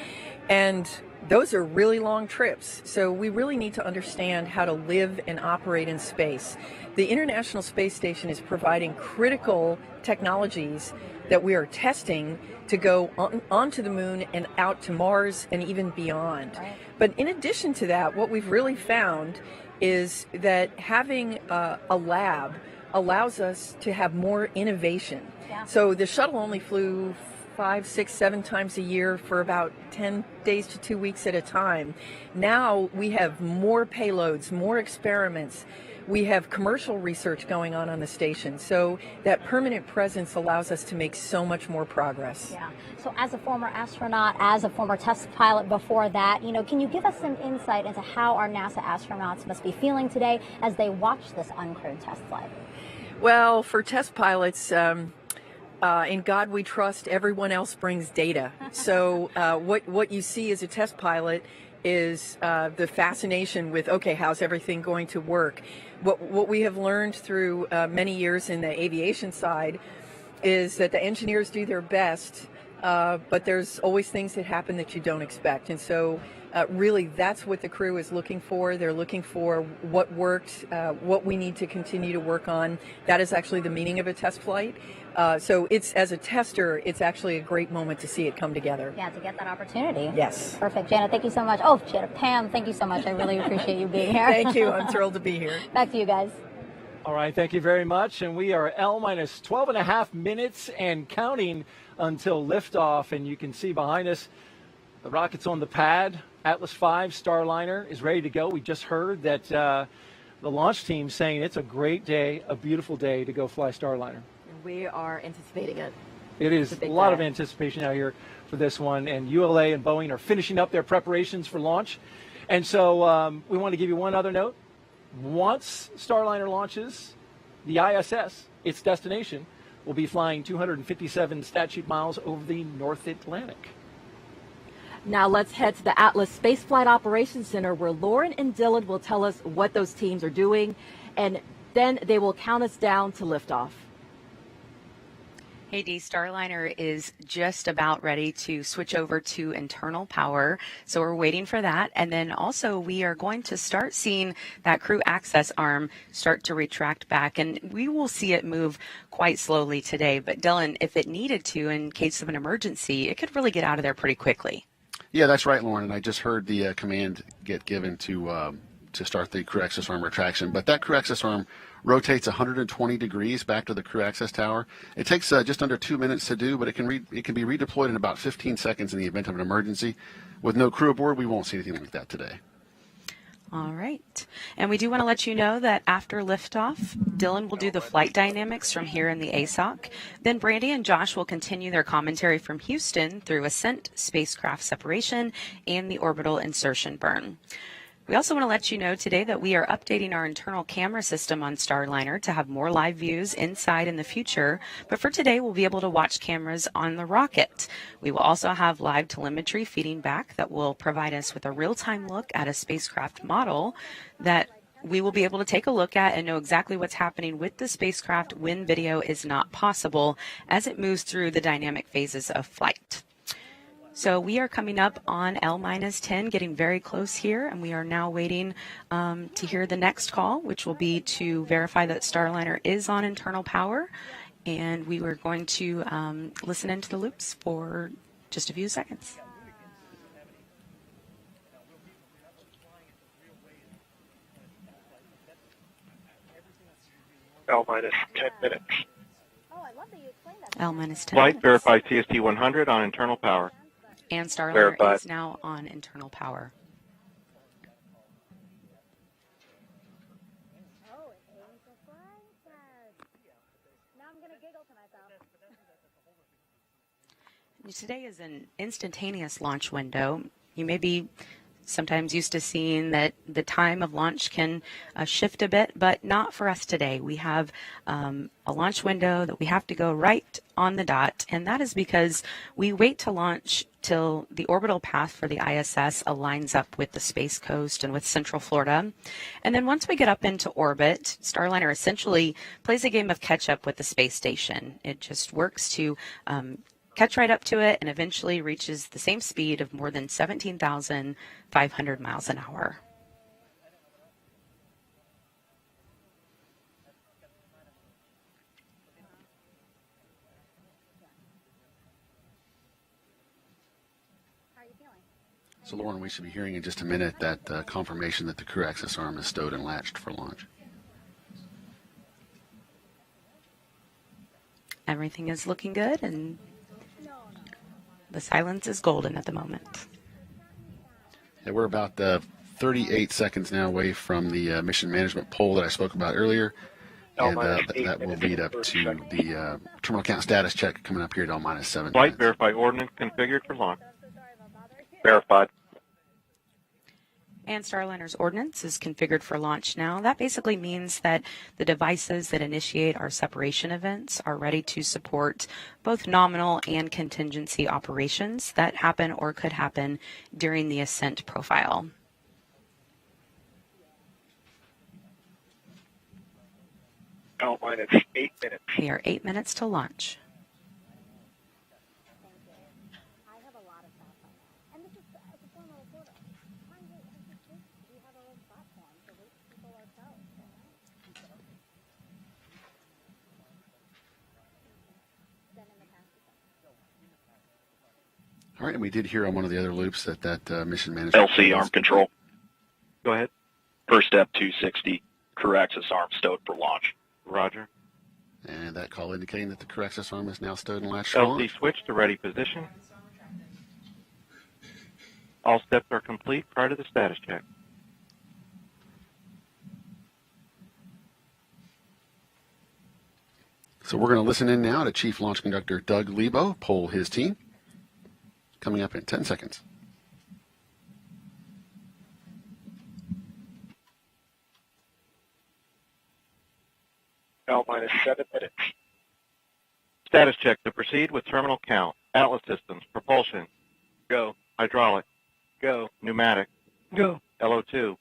And those are really long trips. So we really need to understand how to live and operate in space. The International Space Station is providing critical technologies that we are testing to go onto the moon and out to Mars and even beyond. Right. But in addition to that, what we've really found is that having a lab allows us to have more innovation. Yeah. So the shuttle only flew 5, 6, 7 times a year for about 10 days to 2 weeks at a time. Now we have more payloads, more experiments. We have commercial research going on the station. So that permanent presence allows us to make so much more progress. Yeah. So as a former astronaut, as a former test pilot before that, you know, can you give us some insight into how our NASA astronauts must be feeling today as they watch this uncrewed test flight? Well, for test pilots, in God we trust, everyone else brings data. So what you see as a test pilot is the fascination with, okay, how's everything going to work? What we have learned through many years in the aviation side is that the engineers do their best, but there's always things that happen that you don't expect. And so really that's what the crew is looking for. They're looking for what worked, what we need to continue to work on. That is actually the meaning of a test flight. So it's, as a tester, it's actually a great moment to see it come together. Yeah, to get that opportunity. Yes. Perfect. Janet, thank you so much. Oh, Janet, Pam, thank you so much. I really appreciate you being here. Thank you. I'm thrilled to be here. Back to you guys. All right, thank you very much. And we are L-minus 12 and a half minutes and counting until liftoff. And you can see behind us the rocket's on the pad. Atlas V Starliner is ready to go. We just heard that the launch team saying it's a great day, a beautiful day to go fly Starliner. We are anticipating it. It is a lot of anticipation out here for this one, and ULA and Boeing are finishing up their preparations for launch. And so we want to give you one other note. Once Starliner launches, the ISS, its destination, will be flying 257 statute miles over the North Atlantic. Now let's head to the Atlas Space Flight Operations Center, where Lauren and Dylan will tell us what those teams are doing, and then they will count us down to liftoff. Hey, Dee, Starliner is just about ready to switch over to internal power, so we're waiting for that. And then also we are going to start seeing that crew access arm start to retract back, and we will see it move quite slowly today. But Dylan, if it needed to, in case of an emergency, it could really get out of there pretty quickly. Yeah, that's right, Lauren. And I just heard the command get given to start the crew access arm retraction. But that crew access arm rotates 120 degrees back to the crew access tower. It takes just under 2 minutes to do, but it can be redeployed in about 15 seconds in the event of an emergency. With no crew aboard, we won't see anything like that today. All right. And we do want to let you know that after liftoff, Dylan will do the flight dynamics from here in the ASOC. Then Brandy and Josh will continue their commentary from Houston through ascent, spacecraft separation, and the orbital insertion burn. We also want to let you know today that we are updating our internal camera system on Starliner to have more live views inside in the future. But for today, we'll be able to watch cameras on the rocket. We will also have live telemetry feeding back that will provide us with a real-time look at a spacecraft model that we will be able to take a look at and know exactly what's happening with the spacecraft when video is not possible as it moves through the dynamic phases of flight. So we are coming up on L-10, getting very close here, and we are now waiting to hear the next call, which will be to verify that Starliner is on internal power. And we were going to listen into the loops for just a few seconds. L-10 minutes. L-10 Flight, minutes. verify CST 100 on internal power. And Starliner Verified. is now on internal power. Today is an instantaneous launch window. You may be sometimes used to seeing that the time of launch can shift a bit, but not for us today. We have a launch window that we have to go right on the dot, and that is because we wait to launch till the orbital path for the ISS aligns up with the Space Coast and with Central Florida. And then once we get up into orbit, Starliner essentially plays a game of catch-up with the space station. It just works to catch right up to it and eventually reaches the same speed of more than 17,500 miles an hour. So, Lauren, we should be hearing in just a minute that confirmation that the crew access arm is stowed and latched for launch. Everything is looking good, and the silence is golden at the moment. Yeah, we're about 38 seconds now away from the mission management poll that I spoke about earlier. And that will lead up to the terminal count status check coming up here at L-7. Flight, verify ordnance configured for launch. Verified. And Starliner's ordnance is configured for launch now. That basically means that the devices that initiate our separation events are ready to support both nominal and contingency operations that happen or could happen during the ascent profile. L-8 minutes. We are 8 minutes to launch. All right, and we did hear on one of the other loops that mission management... LC arm control. Go ahead. First step 260, crew access arm stowed for launch. Roger. And that call indicating that the crew access arm is now stowed and latched for launch. LC switch to ready position. All steps are complete prior to the status check. So we're going to listen in now to Chief Launch Conductor Doug Lebo poll his team. Coming up in 10 seconds. L-7 minutes. Status check to proceed with terminal count. Atlas systems, propulsion. Go. Hydraulic. Go. Pneumatic. Go. LO2.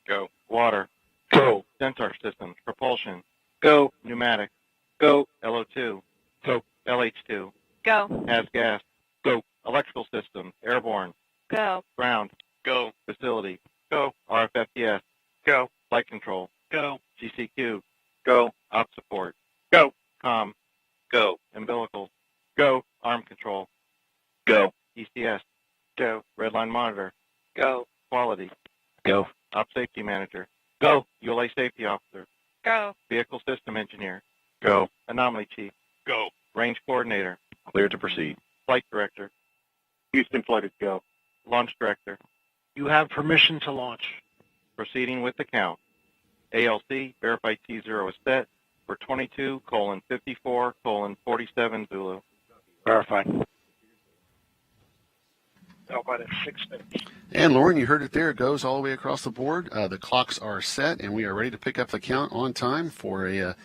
Go. Water. Go. Sensor systems, propulsion. Go. Pneumatic. Go. LO2. Go. LH2. Go. Has gas. Go. Electrical systems, airborne. Go. Ground. Go. Facility. Go. RFFTS. Go. Flight control. Go. GCQ. Go. Op support. Go. Com. Go. Umbilical. Go. Arm control. Go. ECS. Go. Redline monitor. Go. Quality. Go. Op safety manager. Go. ULA safety officer. Go. Vehicle system engineer. Go. Anomaly chief. Go. Range coordinator. Clear to proceed. Flight director. Houston flight is go. Launch director. You have permission to launch. Proceeding with the count. ALC, verify T0 is set for 22:54:47 Zulu. Verified. L-6 minutes. And Lauren, you heard it there. It goes all the way across the board. The clocks are set, and we are ready to pick up the count on time for a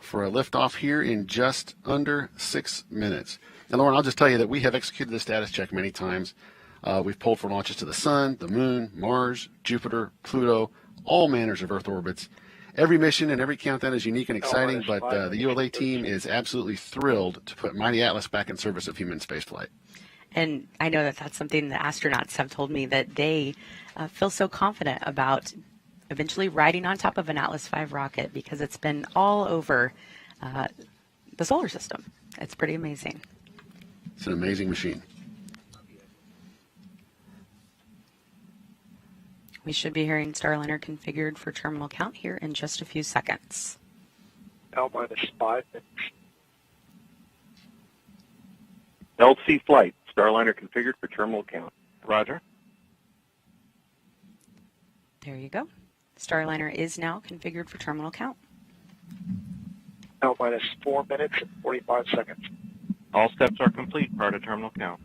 liftoff here in just under 6 minutes. And Lauren, I'll just tell you that we have executed the status check many times. We've pulled for launches to the Sun, the Moon, Mars, Jupiter, Pluto, all manners of Earth orbits. Every mission and every countdown is unique and exciting, but the ULA team is absolutely thrilled to put Mighty Atlas back in service of human spaceflight. And I know that that's something the astronauts have told me, that they feel so confident about eventually riding on top of an Atlas V rocket because it's been all over the solar system. It's pretty amazing. It's an amazing machine. We should be hearing Starliner configured for terminal count here in just a few seconds. L minus 5 minutes. LC flight, Starliner configured for terminal count. Roger. There you go. Starliner is now configured for terminal count. L minus 4 minutes and 45 seconds. All steps are complete prior to terminal count.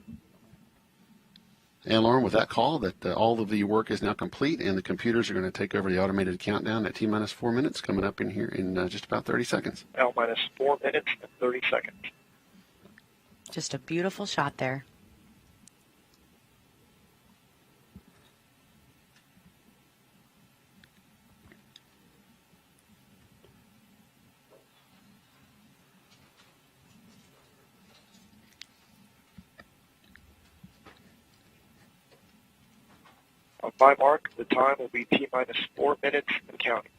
And Lauren, with that call, that all of the work is now complete, and the computers are going to take over the automated countdown at T-minus 4 minutes, coming up in here in just about 30 seconds. L minus 4 minutes and 30 seconds. Just a beautiful shot there. On my mark, the time will be T-minus 4 minutes and counting.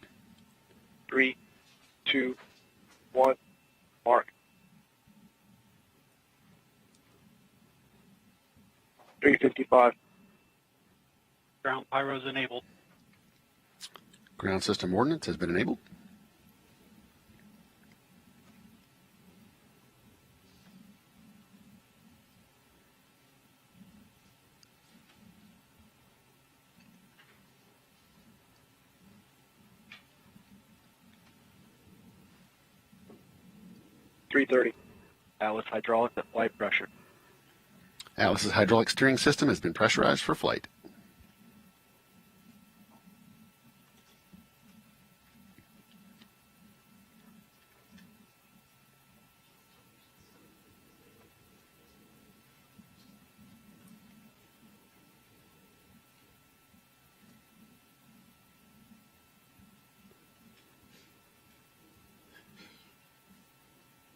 3, 2, 1, mark. 3:55. Ground pyros enabled. Ground system ordnance has been enabled. .330. Atlas hydraulics at flight pressure. Atlas's hydraulic steering system has been pressurized for flight.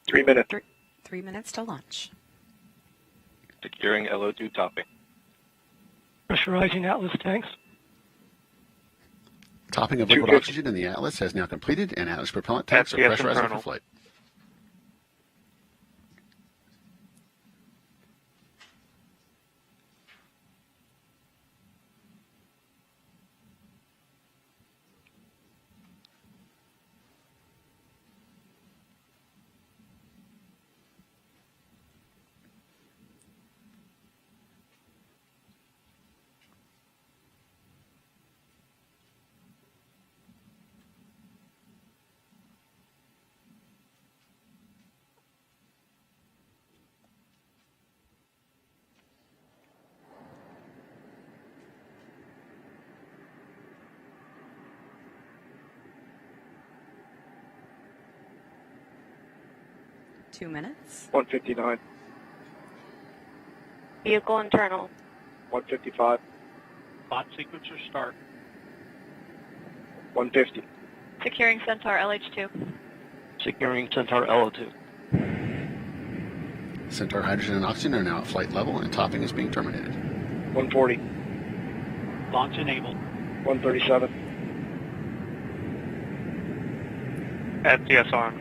Three minutes. 3 minutes to launch. Securing LO2 topping. Pressurizing Atlas tanks. Topping of liquid oxygen in the Atlas has now completed, and Atlas propellant tanks are pressurizing for flight. Two minutes. 1:59. Vehicle internal. 1:55. Bot sequencer start. 1:50. Securing Centaur LH2. Securing Centaur LO2. Centaur hydrogen and oxygen are now at flight level, and topping is being terminated. 1:40. Launch enabled. 1:37. SCSR.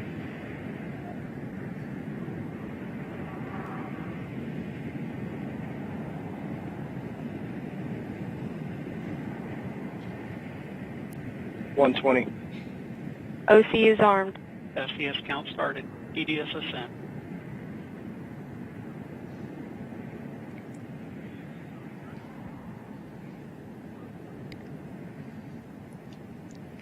.120. OCU's armed. SCS count started. EDS ascent.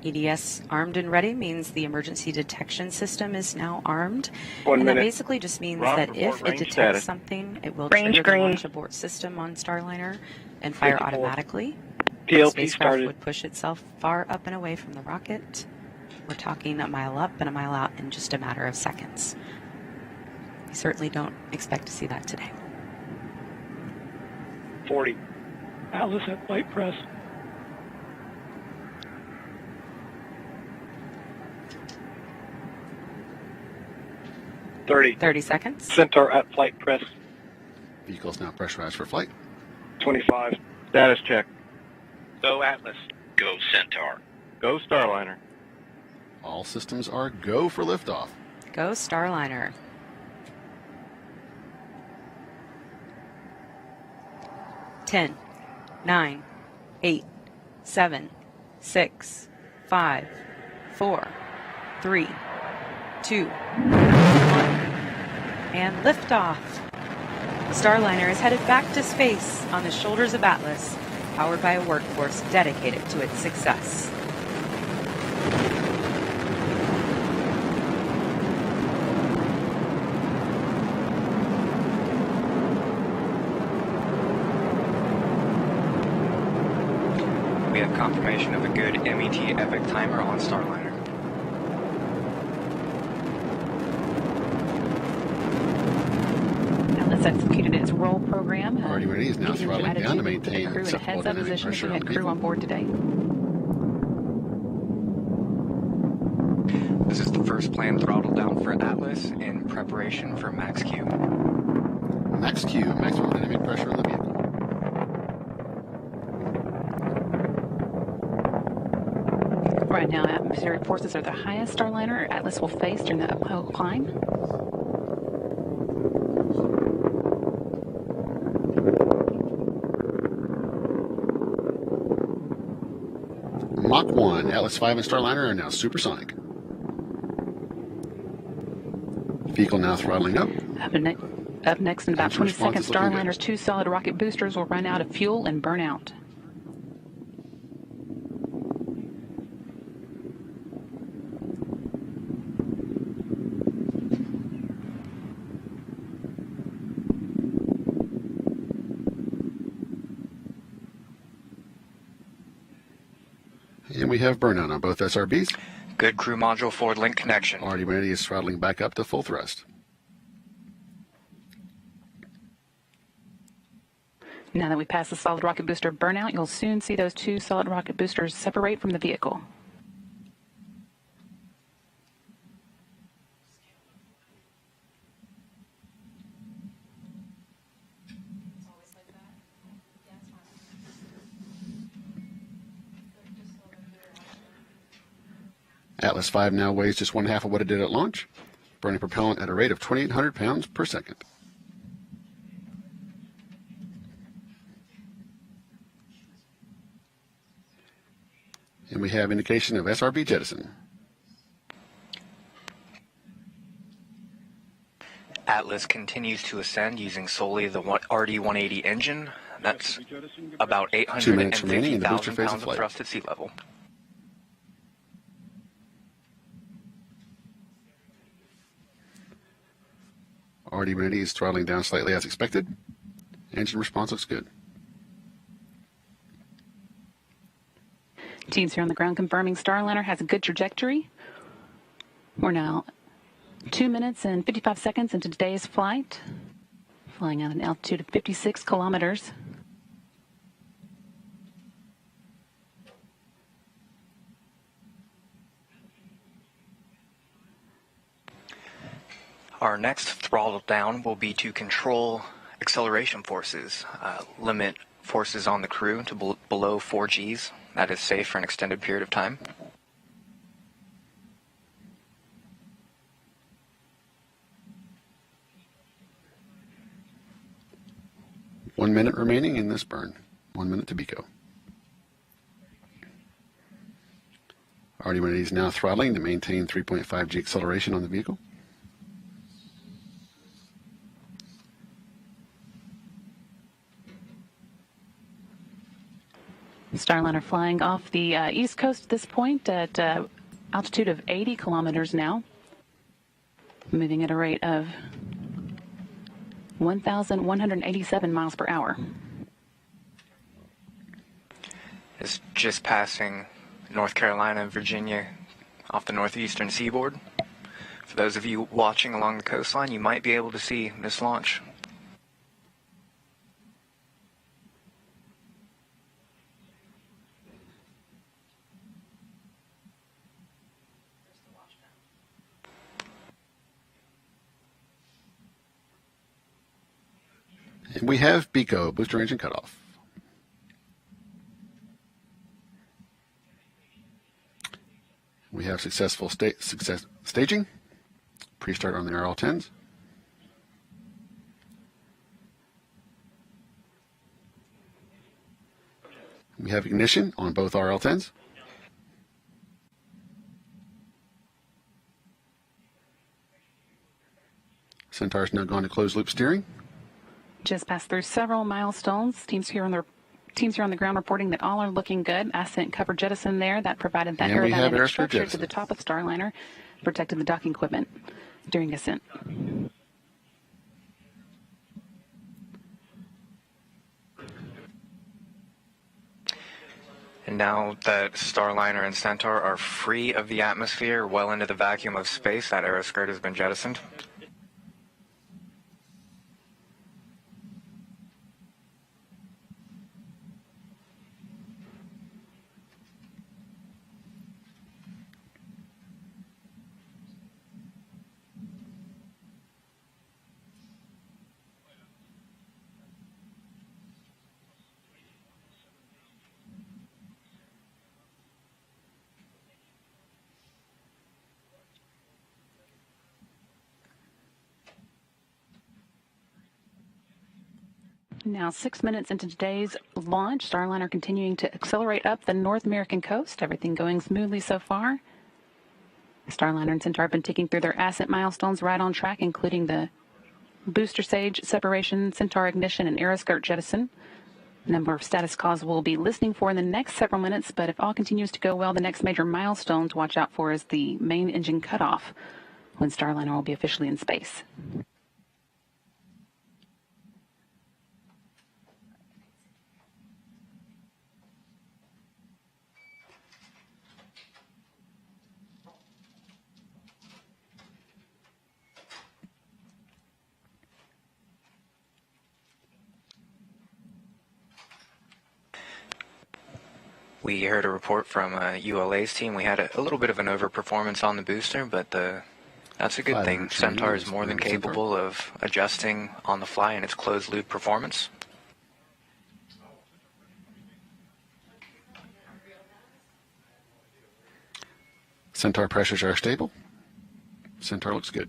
EDS armed and ready means the emergency detection system is now armed. 1 and minute. that basically just means Roger, that if report it range detects status. something, it will Range trigger the green. launch abort system on Starliner and fire 54. automatically. The PLP spacecraft started. would push itself far up and away from the rocket. We're talking a mile up and a mile out in just a matter of seconds. We certainly don't expect to see that today. 40. Atlas at flight press. .30. 30 seconds. Centaur at flight press. Vehicle is now pressurized for flight. 25. Status check. Go Atlas. Go Centaur. Go Starliner. All systems are go for liftoff. Go Starliner. Ten, 9, 8, 7, 6, 5, 4, 3, 2, 1. And liftoff. Starliner is headed back to space on the shoulders of Atlas, powered by a workforce dedicated to its success. We have confirmation of a good MET epic timer on Starliner. Atlas executed its roll program. Already ready is now giving your throttling down to attitude, maintain crew in a acceptable heads-up dynamic position if pressure you on had the crew on vehicle. board today. This is the first planned throttle down for Atlas in preparation for max Q. Max Q, maximum dynamic pressure on the vehicle. Right now, atmospheric forces are the highest Starliner Atlas will face during the uphill climb. Mach 1, Atlas 5 and Starliner are now supersonic. Vehicle now throttling up. Up next in about Engine 20 response seconds, is looking good. Starliner's 2 solid rocket boosters will run out of fuel and burn out. And we have burnout on both SRBs. Good crew module forward link connection. Already ready is throttling back up to full thrust. Now that we pass the solid rocket booster burnout, you'll soon see those 2 solid rocket boosters separate from the vehicle. Atlas 5 now weighs just 1/2 of what it did at launch, burning propellant at a rate of 2,800 pounds per second. And we have indication of SRB jettison. Atlas continues to ascend using solely the RD-180 engine. That's about 2 minutes remaining in the booster 850,000 phase of pounds of flight. thrust at sea level. Already ready is throttling down slightly as expected. Engine response looks good. Teams here on the ground confirming Starliner has a good trajectory. We're now 2 minutes and 55 seconds into today's flight, flying at an altitude of 56 kilometers. Our next throttle down will be to control acceleration forces, limit forces on the crew to below 4 Gs. That is safe for an extended period of time. One minute remaining in this burn. 1 minute to BECO. Already ready is now throttling to maintain 3.5 G acceleration on the vehicle. Starliner flying off the east coast at this point at altitude of 80 kilometers now, moving at a rate of 1,187 miles per hour. It's just passing North Carolina and Virginia off the northeastern seaboard. For those of you watching along the coastline, you might be able to see this launch. We have BECO, booster engine cutoff. We have successful staging. Pre-start on the RL-10s. We have ignition on both RL-10s. Centaur is now going to closed loop steering. Just passed through several milestones. Teams here on the ground reporting that all are looking good. Ascent cover jettison there. That provided that aerodynamic structure to the top of Starliner, protected the docking equipment during ascent. And now that Starliner and Centaur are free of the atmosphere, well into the vacuum of space, that aeroskirt has been jettisoned. Now 6 minutes into today's launch, Starliner continuing to accelerate up the North American coast. Everything going smoothly so far. Starliner and Centaur have been ticking through their ascent milestones right on track, including the booster stage separation, Centaur ignition, and aeroskirt jettison. A number of status calls we'll be listening for in the next several minutes, but if all continues to go well, the next major milestone to watch out for is the main engine cutoff, when Starliner will be officially in space. We heard a report from ULA's team. We had a little bit of an overperformance on the booster, but that's a good thing. Centaur is more than capable of adjusting on the fly in its closed loop performance. Centaur pressures are stable. Centaur looks good.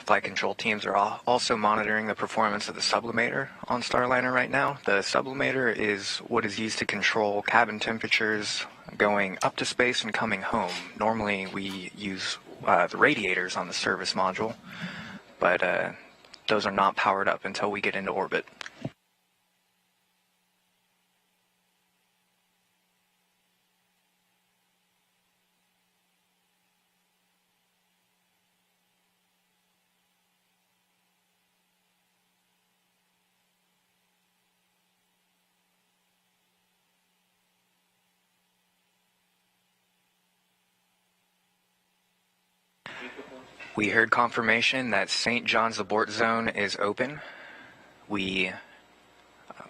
Flight control teams are also monitoring the performance of the sublimator on Starliner right now. The sublimator is what is used to control cabin temperatures going up to space and coming home. Normally we use the radiators on the service module, but those are not powered up until we get into orbit. We heard confirmation that St. John's abort zone is open. We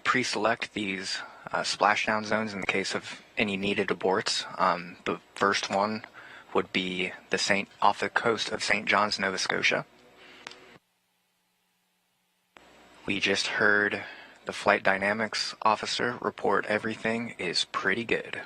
pre-select these splashdown zones in the case of any needed aborts. The first one would be off the coast of St. John's, Nova Scotia. We just heard the flight dynamics officer report everything is pretty good.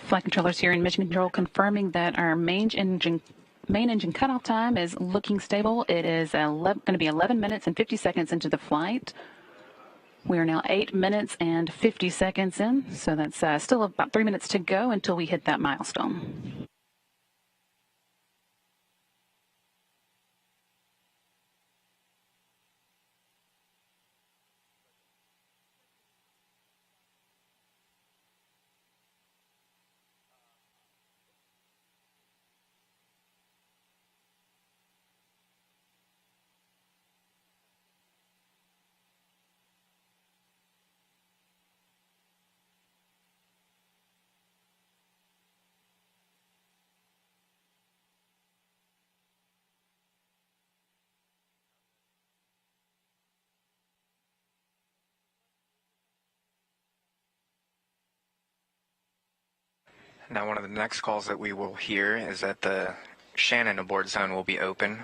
Flight controllers here in Mission Control confirming that our main engine cutoff time is looking stable. It is going to be 11 minutes and 50 seconds into the flight. We are now 8 minutes and 50 seconds in, so that's still about 3 minutes to go until we hit that milestone. Now, one of the next calls that we will hear is that the Shannon abort zone will be open.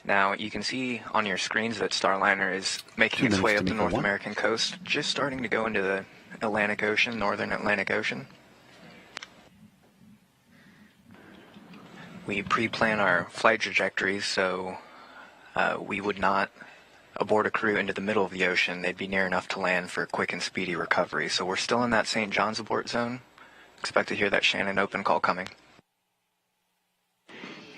Now, you can see on your screens that Starliner is making its way up the North American coast, just starting to go into the Atlantic Ocean, northern Atlantic Ocean. We pre-plan our flight trajectories, so we would not abort a crew into the middle of the ocean. They'd be near enough to land for quick and speedy recovery. So we're still in that St. John's abort zone. Expect to hear that Shannon open call coming.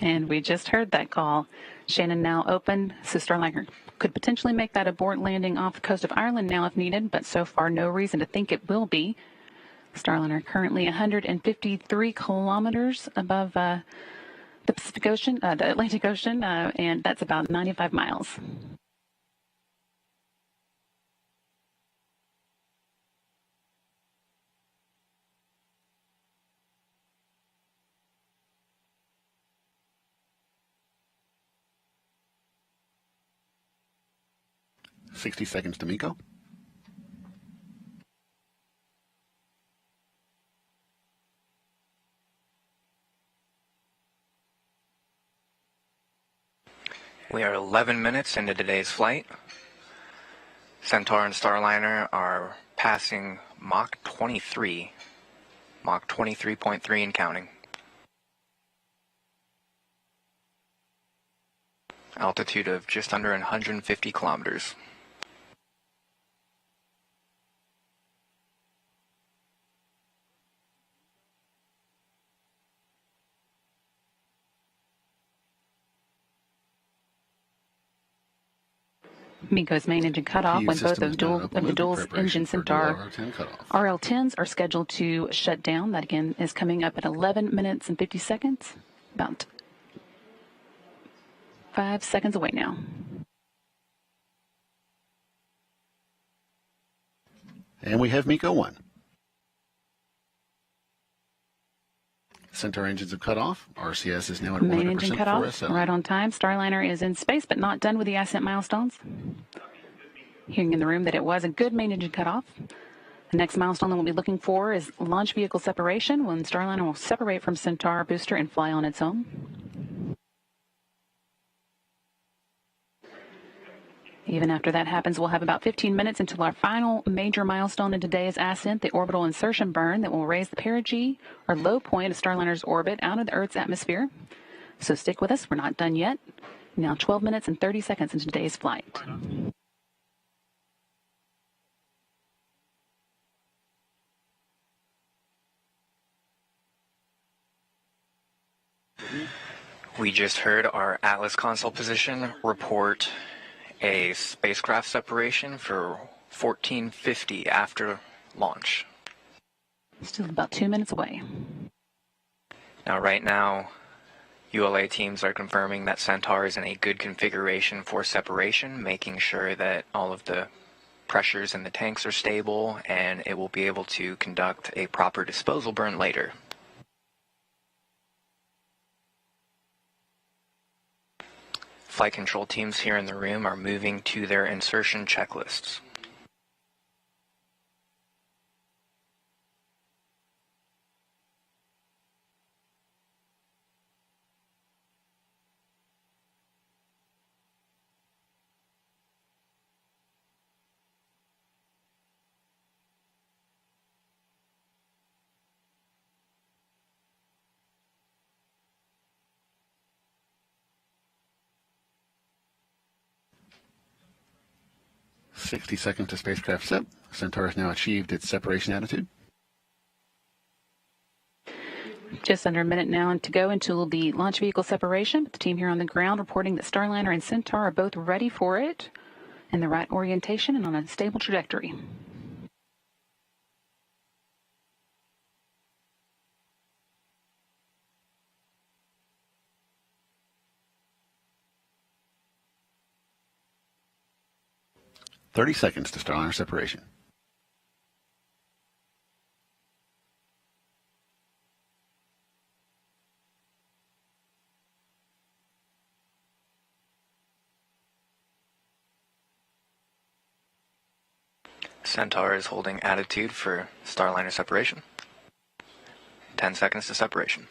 And we just heard that call. Shannon now open, so Starliner could potentially make that abort landing off the coast of Ireland now if needed, but so far no reason to think it will be. Starliner currently 153 kilometers above the Pacific Ocean, the Atlantic Ocean, and that's about 95 miles. $60 seconds to Miko. We are 11 minutes into today's flight. Centaur and Starliner are passing Mach 23, Mach 23.3 and counting. Altitude of just under 150 kilometers. Miko's main engine cutoff when both of the dual engine Centaur RL-10s are scheduled to shut down. That again is coming up at 11 minutes and 50 seconds. About 5 seconds away now. And we have Miko 1. Centaur engines have cut off. RCS is now at 100% Main engine cut off, SL. right on time. Starliner is in space, but not done with the ascent milestones. Hearing in the room that it was a good main engine cut off. The next milestone that we'll be looking for is launch vehicle separation, when Starliner will separate from Centaur booster and fly on its own. Even after that happens, we'll have about 15 minutes until our final major milestone in today's ascent, the orbital insertion burn that will raise the perigee, or low point of Starliner's orbit, out of the Earth's atmosphere. So stick with us. We're not done yet. Now 12 minutes and 30 seconds into today's flight. We just heard our Atlas console position report a spacecraft separation for 1450 after launch. Still about 2 minutes away. Now, right now, ULA teams are confirming that Centaur is in a good configuration for separation, making sure that all of the pressures in the tanks are stable and it will be able to conduct a proper disposal burn later. Flight control teams here in the room are moving to their insertion checklists. $60 seconds to spacecraft sep. Centaur has now achieved its separation attitude. Just under a minute now to go until the launch vehicle separation. The team here on the ground reporting that Starliner and Centaur are both ready for it in the right orientation and on a stable trajectory. $30 seconds to Starliner separation. Centaur is holding attitude for Starliner separation. 10 seconds to separation.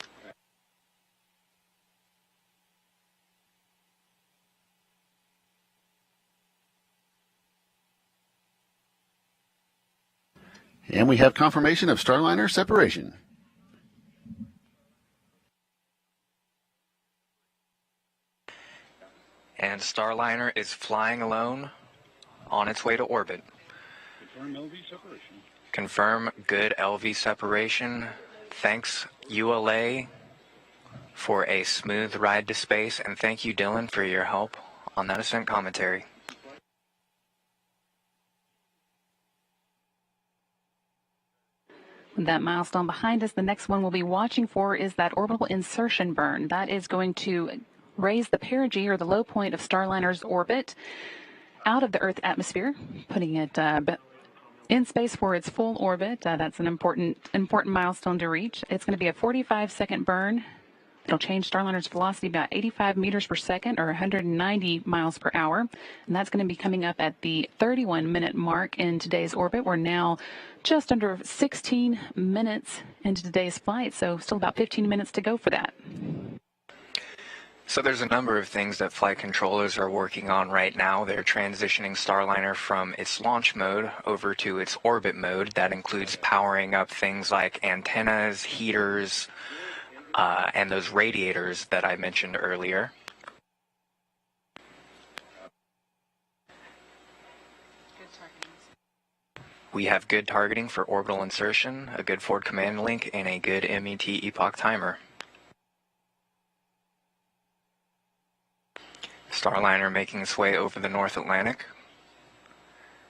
And we have confirmation of Starliner separation. And Starliner is flying alone on its way to orbit. Confirm LV separation. Confirm good LV separation. Thanks, ULA, for a smooth ride to space, and thank you, Dylan, for your help on that ascent commentary. With that milestone behind us, the next one we'll be watching for is that orbital insertion burn. That is going to raise the perigee, or the low point, of Starliner's orbit out of the Earth atmosphere, putting it in space for its full orbit. That's an important milestone to reach. It's going to be a 45-second burn. It'll change Starliner's velocity about 85 meters per second, or 190 miles per hour. And that's going to be coming up at the 31-minute mark in today's orbit. We're now just under 16 minutes into today's flight, so still about 15 minutes to go for that. So there's a number of things that flight controllers are working on right now. They're transitioning Starliner from its launch mode over to its orbit mode. That includes powering up things like antennas, heaters, and those radiators that I mentioned earlier. We have good targeting for orbital insertion, a good forward command link, and a good MET epoch timer. Starliner making its way over the North Atlantic.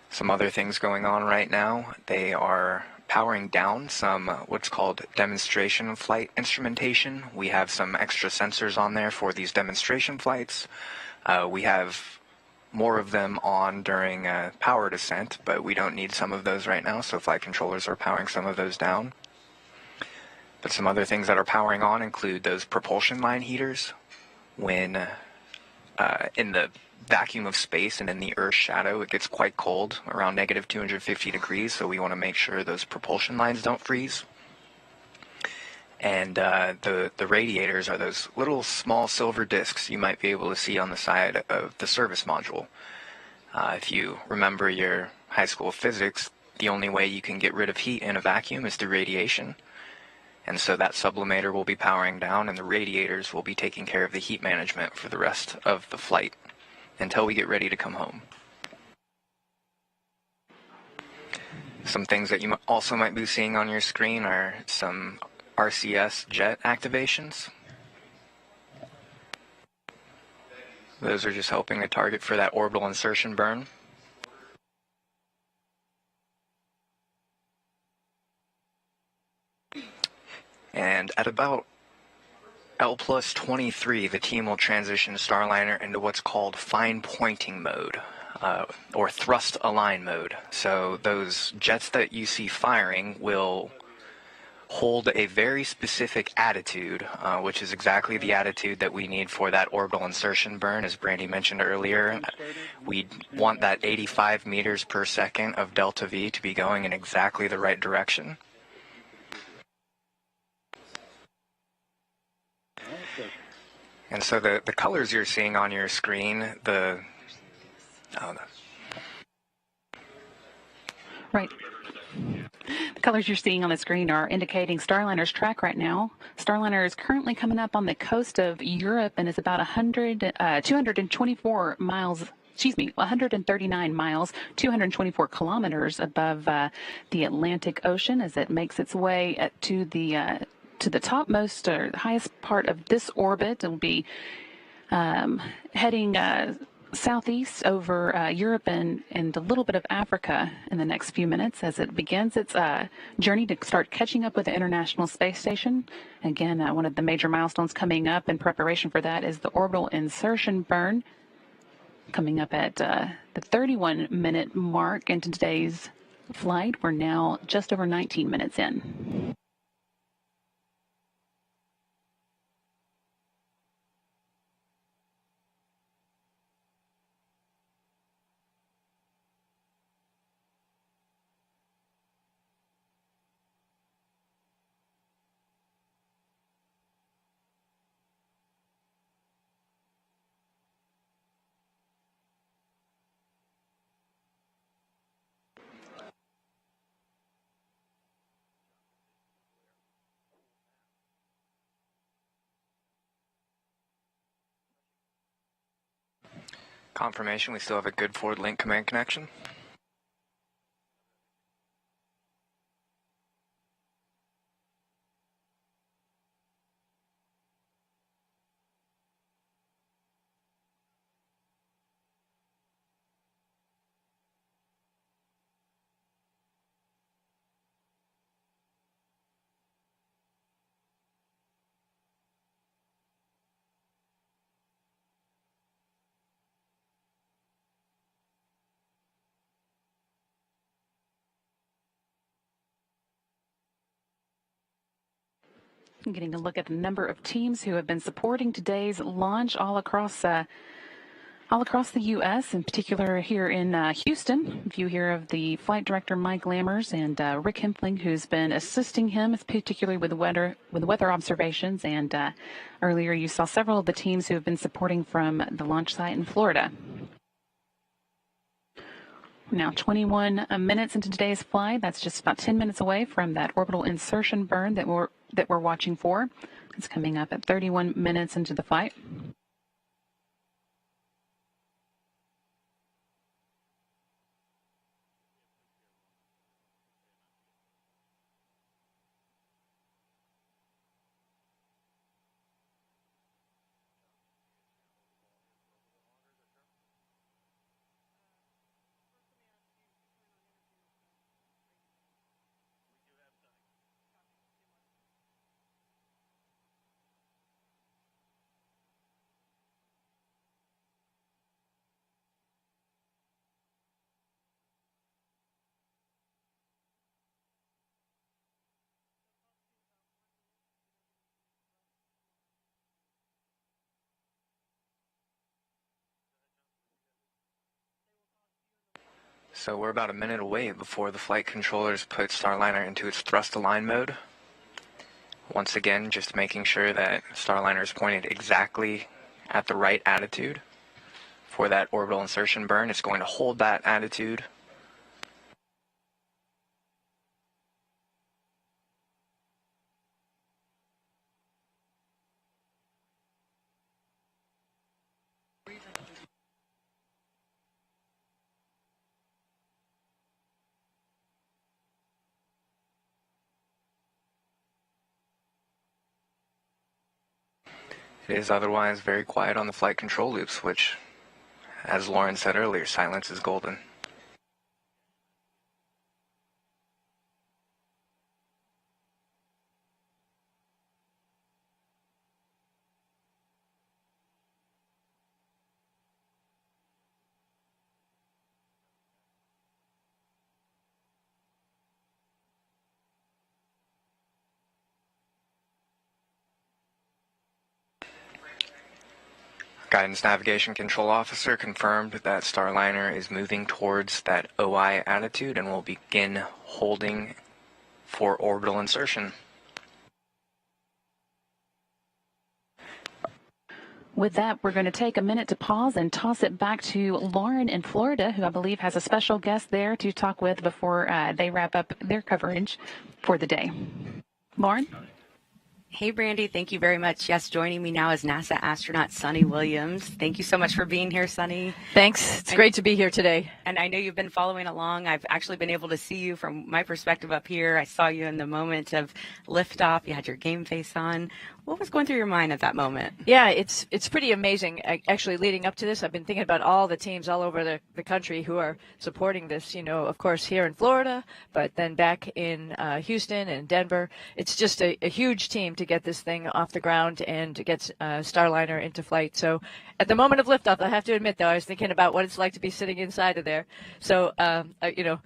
Some other things going on right now. They are powering down some what's called demonstration flight instrumentation. We have some extra sensors on there for these demonstration flights. We have more of them on during power descent, but we don't need some of those right now, so flight controllers are powering some of those down. But some other things that are powering on include those propulsion line heaters. When in the vacuum of space and in the Earth's shadow, it gets quite cold, around negative 250 degrees, so we want to make sure those propulsion lines don't freeze. And the radiators are those little small silver discs you might be able to see on the side of the service module. If you remember your high school physics, the only way you can get rid of heat in a vacuum is through radiation. And so that sublimator will be powering down, and the radiators will be taking care of the heat management for the rest of the flight until we get ready to come home. Some things that you also might be seeing on your screen are some RCS jet activations. Those are just helping to target for that orbital insertion burn. And at about L plus 23, the team will transition Starliner into what's called fine pointing mode, or thrust align mode. So those jets that you see firing will hold a very specific attitude, which is exactly the attitude that we need for that orbital insertion burn, as Brandy mentioned earlier. We want that 85 meters per second of delta V to be going in exactly the right direction. And so the colors you're seeing on your screen, Right. The colors you're seeing on the screen are indicating Starliner's track right now. Starliner is currently coming up on the coast of Europe and is about 224 miles, 139 miles, 224 kilometers above the Atlantic Ocean as it makes its way to the topmost or the highest part of this orbit. It will be heading southeast over Europe and a little bit of Africa in the next few minutes as it begins its journey to start catching up with the International Space Station. Again, one of the major milestones coming up in preparation for that is the orbital insertion burn, coming up at the 31-minute mark into today's flight. We're now just over 19 minutes in. Confirmation, we still have a good forward link command connection. Getting a look at the number of teams who have been supporting today's launch all across the U.S., in particular here in Houston. View here of the flight director, Mike Lammers, and Rick Hempling, who's been assisting him, particularly with weather observations. And earlier you saw several of the teams who have been supporting from the launch site in Florida. Now 21 minutes into today's flight. That's just about 10 minutes away from that orbital insertion burn that we're watching for. It's coming up at 31 minutes into the flight. So we're about a minute away before the flight controllers put Starliner into its thrust align mode. Once again, just making sure that Starliner is pointed exactly at the right attitude for that orbital insertion burn. It's going to hold that attitude. It is otherwise very quiet on the flight control loops, which, as Lauren said earlier, silence is golden. Guidance Navigation Control Officer confirmed that Starliner is moving towards that OI attitude and will begin holding for orbital insertion. With that, we're going to take a minute to pause and toss it back to Lauren in Florida, who I believe has a special guest there to talk with before they wrap up their coverage for the day. Lauren? Hey, Brandy, thank you very much. Yes, joining me now is NASA astronaut Sunny Williams. Thank you so much for being here, Sunny. Thanks. It's great to be here today. And I know you've been following along. I've actually been able to see you from my perspective up here. I saw you in the moment of liftoff. You had your game face on. What was going through your mind at that moment? Yeah, it's pretty amazing. Actually, leading up to this, I've been thinking about all the teams all over the country who are supporting this, you know, of course, here in Florida, but then back in Houston and Denver. It's just a huge team to get this thing off the ground and to get Starliner into flight. So at the moment of liftoff, I have to admit, though, I was thinking about what it's like to be sitting inside of there. So, you know,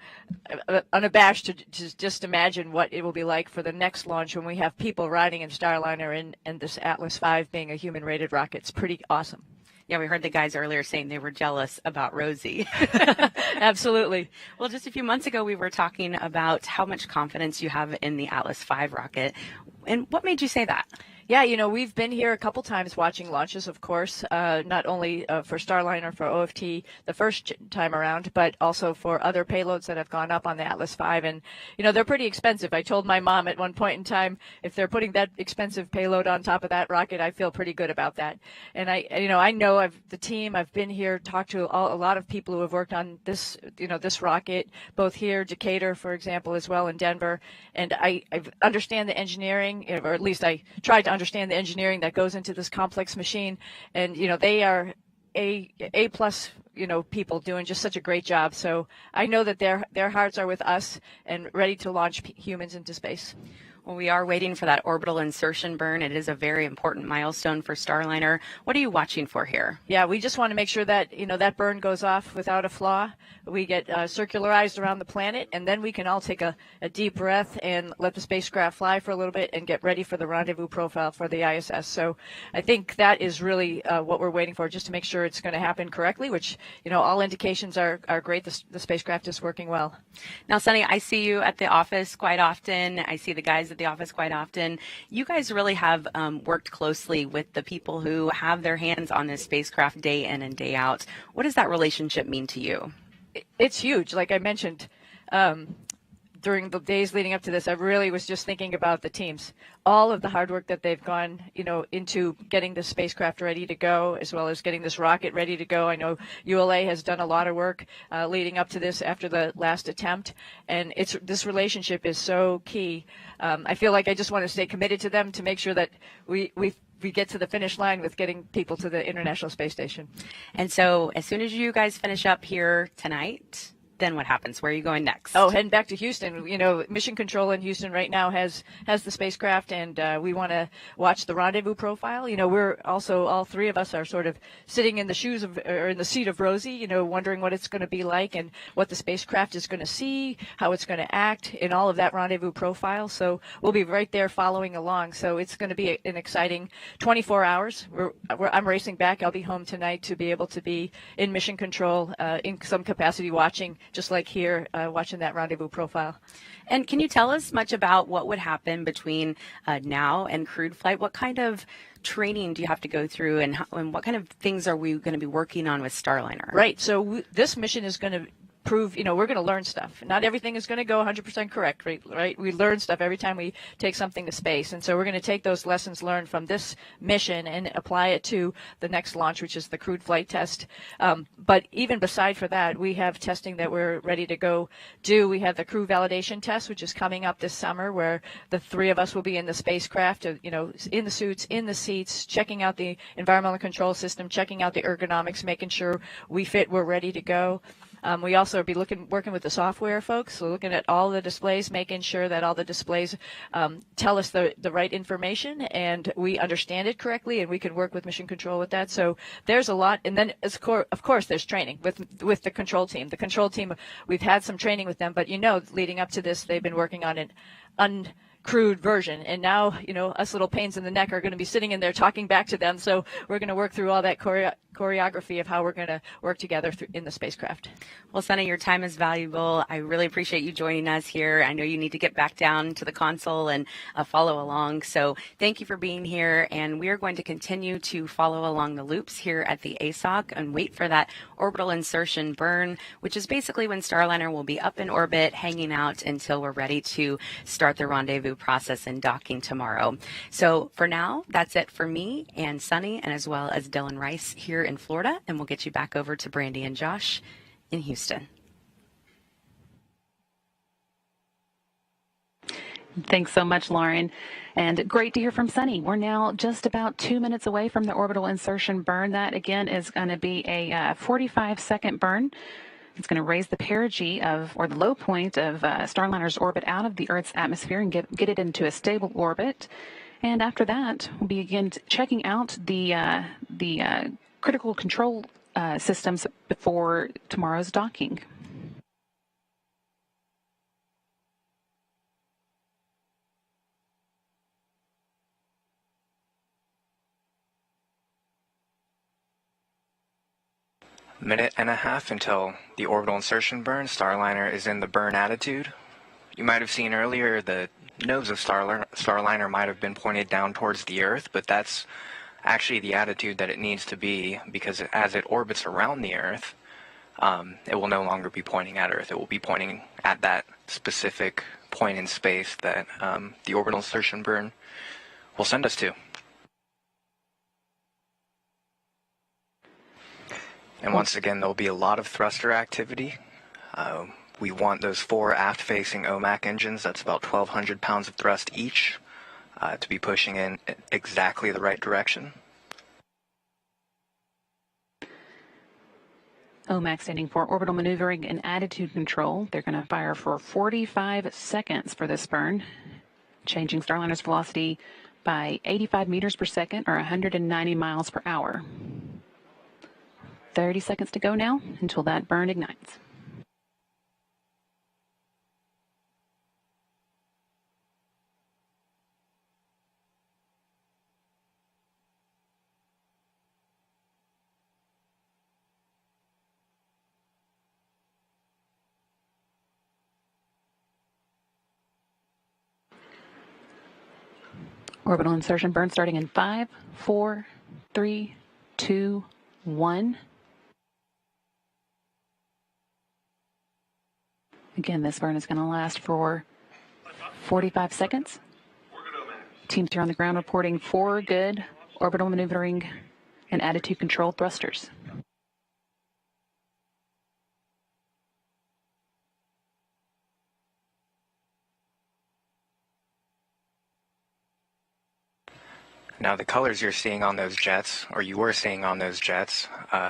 unabashed to just imagine what it will be like for the next launch when we have people riding in Starliner and this Atlas V being a human-rated rocket. It's pretty awesome. Yeah, we heard the guys earlier saying they were jealous about Rosie. Absolutely. Well, just a few months ago, we were talking about how much confidence you have in the Atlas V rocket. And what made you say that? Yeah, we've been here a couple times watching launches, of course, not only for Starliner, for OFT the first time around, but also for other payloads that have gone up on the Atlas V. And, they're pretty expensive. I told my mom at one point in time, if they're putting that expensive payload on top of that rocket, I feel pretty good about that. And I know the team, I've been here, talked to a lot of people who have worked on this, this rocket, both here, Decatur, for example, as well in Denver. And I understand the engineering, or at least I tried to understand the engineering that goes into this complex machine, and they are A plus people doing just such a great job. So I know that their hearts are with us and ready to launch humans into space. Well, we are waiting for that orbital insertion burn. It is a very important milestone for Starliner. What are you watching for here? Yeah, we just want to make sure that, that burn goes off without a flaw. We get circularized around the planet, and then we can all take a deep breath and let the spacecraft fly for a little bit and get ready for the rendezvous profile for the ISS. So I think that is really what we're waiting for, just to make sure it's going to happen correctly, which, all indications are great. The spacecraft is working well. Now, Sunny, I see you at the office quite often. I see the guys at the office quite often. You guys really have worked closely with the people who have their hands on this spacecraft day in and day out. What does that relationship mean to you? It's huge. Like I mentioned, during the days leading up to this, I really was just thinking about the teams, all of the hard work that they've gone, into getting the spacecraft ready to go, as well as getting this rocket ready to go. I know ULA has done a lot of work leading up to this after the last attempt, and this relationship is so key. I feel like I just want to stay committed to them to make sure that we get to the finish line with getting people to the International Space Station. And so as soon as you guys finish up here tonight, then what happens? Where are you going next? Oh, heading back to Houston. Mission Control in Houston right now has the spacecraft, and we want to watch the rendezvous profile. We're also, all three of us are sort of sitting in the shoes of, or in the seat of Rosie, wondering what it's going to be like and what the spacecraft is going to see, how it's going to act in all of that rendezvous profile. So we'll be right there following along. So it's going to be an exciting 24 hours. I'm racing back. I'll be home tonight to be able to be in Mission Control in some capacity watching, just like here, watching that rendezvous profile. And can you tell us much about what would happen between now and crewed flight? What kind of training do you have to go through, and what kind of things are we going to be working on with Starliner? Right. So this mission is going to prove, we're going to learn stuff. Not everything is going to go 100% correct, right? We learn stuff every time we take something to space. And so we're going to take those lessons learned from this mission and apply it to the next launch, which is the crewed flight test. But even beside for that, we have testing that we're ready to go do. We have the crew validation test, which is coming up this summer, where the three of us will be in the spacecraft, in the suits, in the seats, checking out the environmental control system, checking out the ergonomics, making sure we fit, we're ready to go. We also be working with the software folks, so looking at all the displays, making sure that all the displays tell us the right information and we understand it correctly, and we can work with Mission Control with that. So there's a lot. And then, of course, there's training with the control team. The control team, we've had some training with them, but leading up to this, they've been working on an uncrewed version, and now us little pains in the neck are going to be sitting in there talking back to them. So we're going to work through all that choreography of how we're going to work together in the spacecraft. Well, Sunny, your time is valuable. I really appreciate you joining us here. I know you need to get back down to the console and follow along. So thank you for being here, and we are going to continue to follow along the loops here at the ASOC and wait for that orbital insertion burn, which is basically when Starliner will be up in orbit, hanging out until we're ready to start the rendezvous process and docking tomorrow. So for now, that's it for me and Sunny, and as well as Dylan Rice here in Florida, and we'll get you back over to Brandy and Josh in Houston. Thanks so much, Lauren. And great to hear from Sunny. We're now just about 2 minutes away from the orbital insertion burn. That, again, is going to be a 45-second burn. It's going to raise the perigee or the low point of Starliner's orbit out of the Earth's atmosphere and get it into a stable orbit. And after that, we'll begin checking out the critical control systems before tomorrow's docking. Minute and a half until the orbital insertion burn. Starliner is in the burn attitude. You might have seen earlier the nose of Starliner might have been pointed down towards the Earth, but that's actually the attitude that it needs to be, because as it orbits around the Earth, it will no longer be pointing at Earth. It will be pointing at that specific point in space that the orbital insertion burn will send us to. And once again, there'll be a lot of thruster activity. We want those 4 aft-facing OMAC engines, that's about 1,200 pounds of thrust each, to be pushing in exactly the right direction. OMAC standing for Orbital Maneuvering and Attitude Control. They're going to fire for 45 seconds for this burn, changing Starliner's velocity by 85 meters per second, or 190 miles per hour. 30 seconds to go now until that burn ignites. Orbital insertion burn starting in 5, 4, 3, 2, 1. Again, this burn is going to last for 45 seconds. Teams here on the ground reporting 4 good orbital maneuvering and attitude control thrusters. Now the colors you're seeing on those jets, or you were seeing on those jets,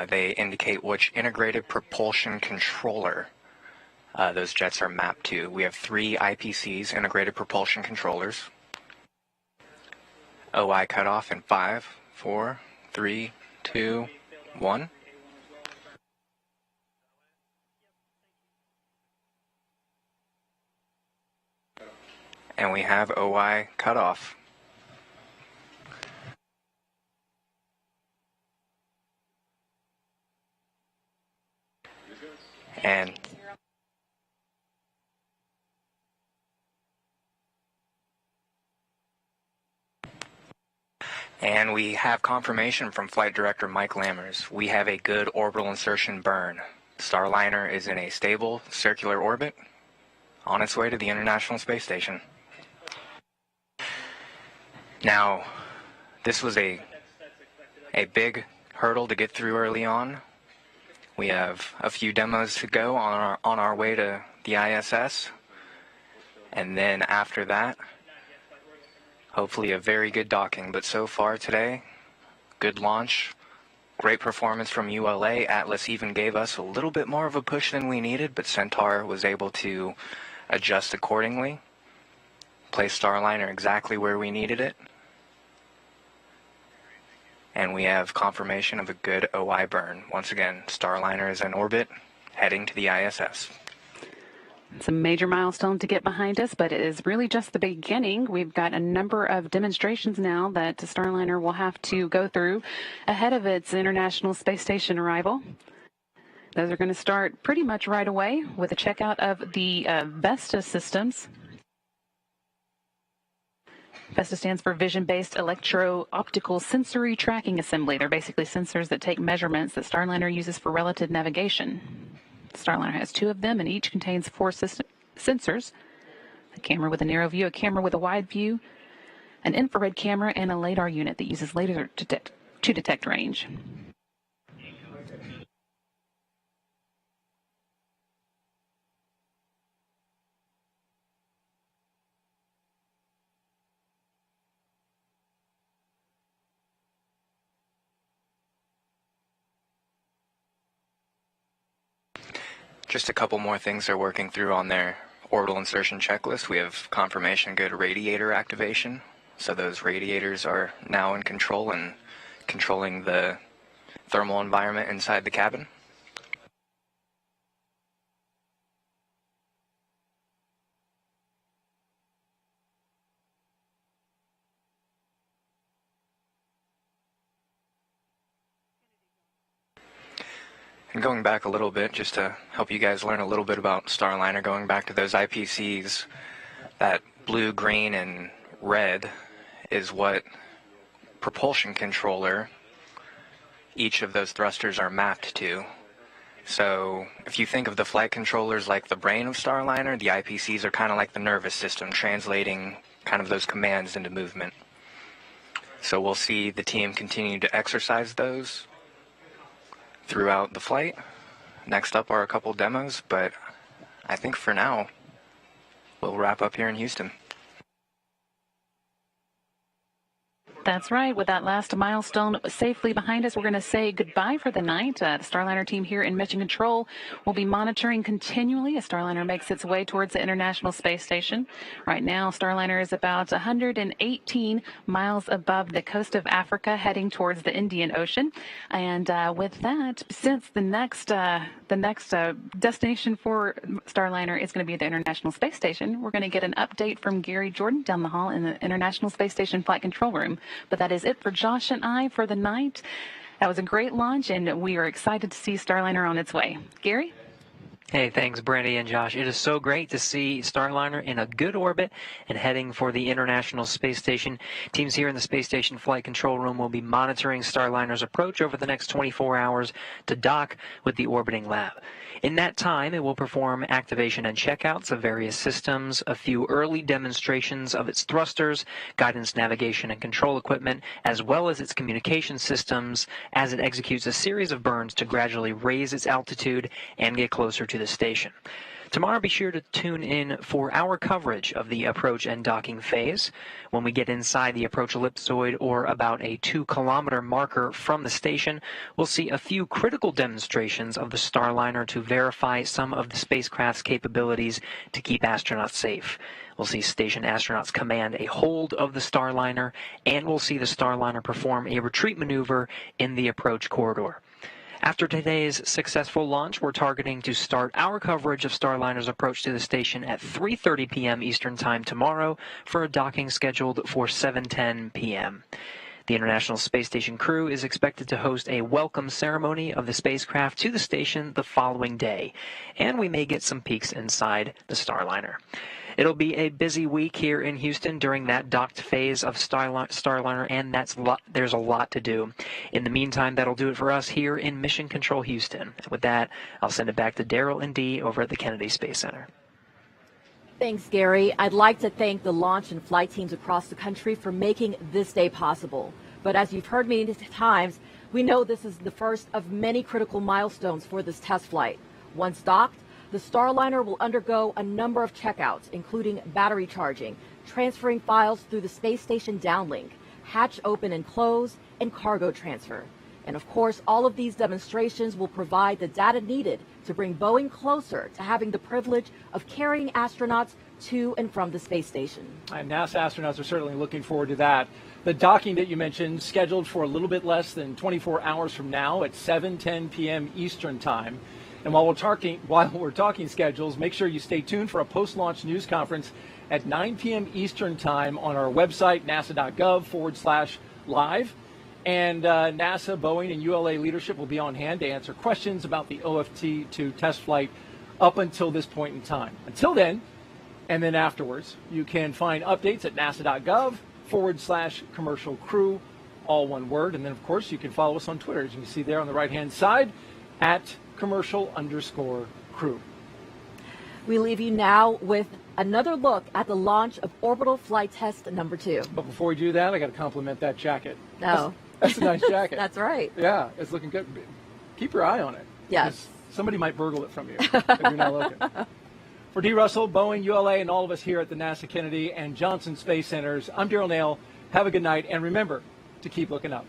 they indicate which integrated propulsion controller those jets are mapped to. We have 3 IPCs, integrated propulsion controllers. OI cutoff in 5, 4, 3, 2, 1. And we have OI cutoff. And we have confirmation from Flight Director Mike Lammers. We have a good orbital insertion burn. Starliner is in a stable circular orbit on its way to the International Space Station. Now, this was a big hurdle to get through early on. We have a few demos to go on our way to the ISS. And then after that, hopefully a very good docking. But so far today, good launch, great performance from ULA. Atlas even gave us a little bit more of a push than we needed, but Centaur was able to adjust accordingly, place Starliner exactly where we needed it. And we have confirmation of a good OI burn. Once again, Starliner is in orbit, heading to the ISS. It's a major milestone to get behind us, but it is really just the beginning. We've got a number of demonstrations now that Starliner will have to go through ahead of its International Space Station arrival. Those are going to start pretty much right away with a checkout of the VESTA systems. VESTA stands for Vision-Based Electro-Optical Sensory Tracking Assembly. They're basically sensors that take measurements that Starliner uses for relative navigation. Starliner has 2 of them, and each contains 4 sensors: a camera with a narrow view, a camera with a wide view, an infrared camera, and a LiDAR unit that uses laser to detect range. Just a couple more things they're working through on their orbital insertion checklist. We have confirmation good radiator activation. So those radiators are now in control and controlling the thermal environment inside the cabin. And going back a little bit, just to help you guys learn a little bit about Starliner, going back to those IPCs, that blue, green, and red is what propulsion controller each of those thrusters are mapped to. So if you think of the flight controllers like the brain of Starliner, the IPCs are kind of like the nervous system, translating kind of those commands into movement. So we'll see the team continue to exercise those throughout the flight. Next up are a couple demos, but I think for now, we'll wrap up here in Houston. That's right. With that last milestone safely behind us, we're going to say goodbye for the night. The Starliner team here in Mission Control will be monitoring continually as Starliner makes its way towards the International Space Station. Right now, Starliner is about 118 miles above the coast of Africa, heading towards the Indian Ocean. And with that, since the next destination for Starliner is going to be the International Space Station, we're going to get an update from Gary Jordan down the hall in the International Space Station Flight Control Room. But that is it for Josh and I for the night. That was a great launch, and we are excited to see Starliner on its way. Gary? Hey, thanks, Brandy and Josh. It is so great to see Starliner in a good orbit and heading for the International Space Station. Teams here in the Space Station Flight Control Room will be monitoring Starliner's approach over the next 24 hours to dock with the orbiting lab. In that time, it will perform activation and checkouts of various systems, a few early demonstrations of its thrusters, guidance, navigation, and control equipment, as well as its communication systems as it executes a series of burns to gradually raise its altitude and get closer to the station. Tomorrow, be sure to tune in for our coverage of the approach and docking phase. When we get inside the approach ellipsoid, or about a 2-kilometer marker from the station, we'll see a few critical demonstrations of the Starliner to verify some of the spacecraft's capabilities to keep astronauts safe. We'll see station astronauts command a hold of the Starliner, and we'll see the Starliner perform a retreat maneuver in the approach corridor. After today's successful launch, we're targeting to start our coverage of Starliner's approach to the station at 3:30 p.m. Eastern Time tomorrow for a docking scheduled for 7:10 p.m. The International Space Station crew is expected to host a welcome ceremony of the spacecraft to the station the following day, and we may get some peeks inside the Starliner. It'll be a busy week here in Houston during that docked phase of Starliner, and there's a lot to do. In the meantime, that'll do it for us here in Mission Control Houston. And with that, I'll send it back to Daryl and Dee over at the Kennedy Space Center. Thanks, Gary. I'd like to thank the launch and flight teams across the country for making this day possible. But as you've heard many times, we know this is the first of many critical milestones for this test flight. Once docked, the Starliner will undergo a number of checkouts, including battery charging, transferring files through the space station downlink, hatch open and close, and cargo transfer. And of course, all of these demonstrations will provide the data needed to bring Boeing closer to having the privilege of carrying astronauts to and from the space station. And NASA astronauts are certainly looking forward to that. The docking that you mentioned, scheduled for a little bit less than 24 hours from now at 7:10 p.m. Eastern Time. And while we're talking schedules, make sure you stay tuned for a post-launch news conference at 9 p.m. Eastern Time on our website, nasa.gov/live. And NASA, Boeing, and ULA leadership will be on hand to answer questions about the OFT-2 test flight up until this point in time. Until then, and then afterwards, you can find updates at nasa.gov/commercial crew, all one word. And then, of course, you can follow us on Twitter, as you can see there on the right-hand side, at commercial_crew. We leave you now with another look at the launch of Orbital Flight Test-2. But before we do that, I got to compliment that jacket. No. That's a nice jacket. That's right. Yeah, it's looking good. Keep your eye on it. Yes. Somebody might burgle it from you if you're not looking. For Dee Russell, Boeing, ULA, and all of us here at the NASA Kennedy and Johnson Space Centers, I'm Daryl Nail. Have a good night, and remember to keep looking up.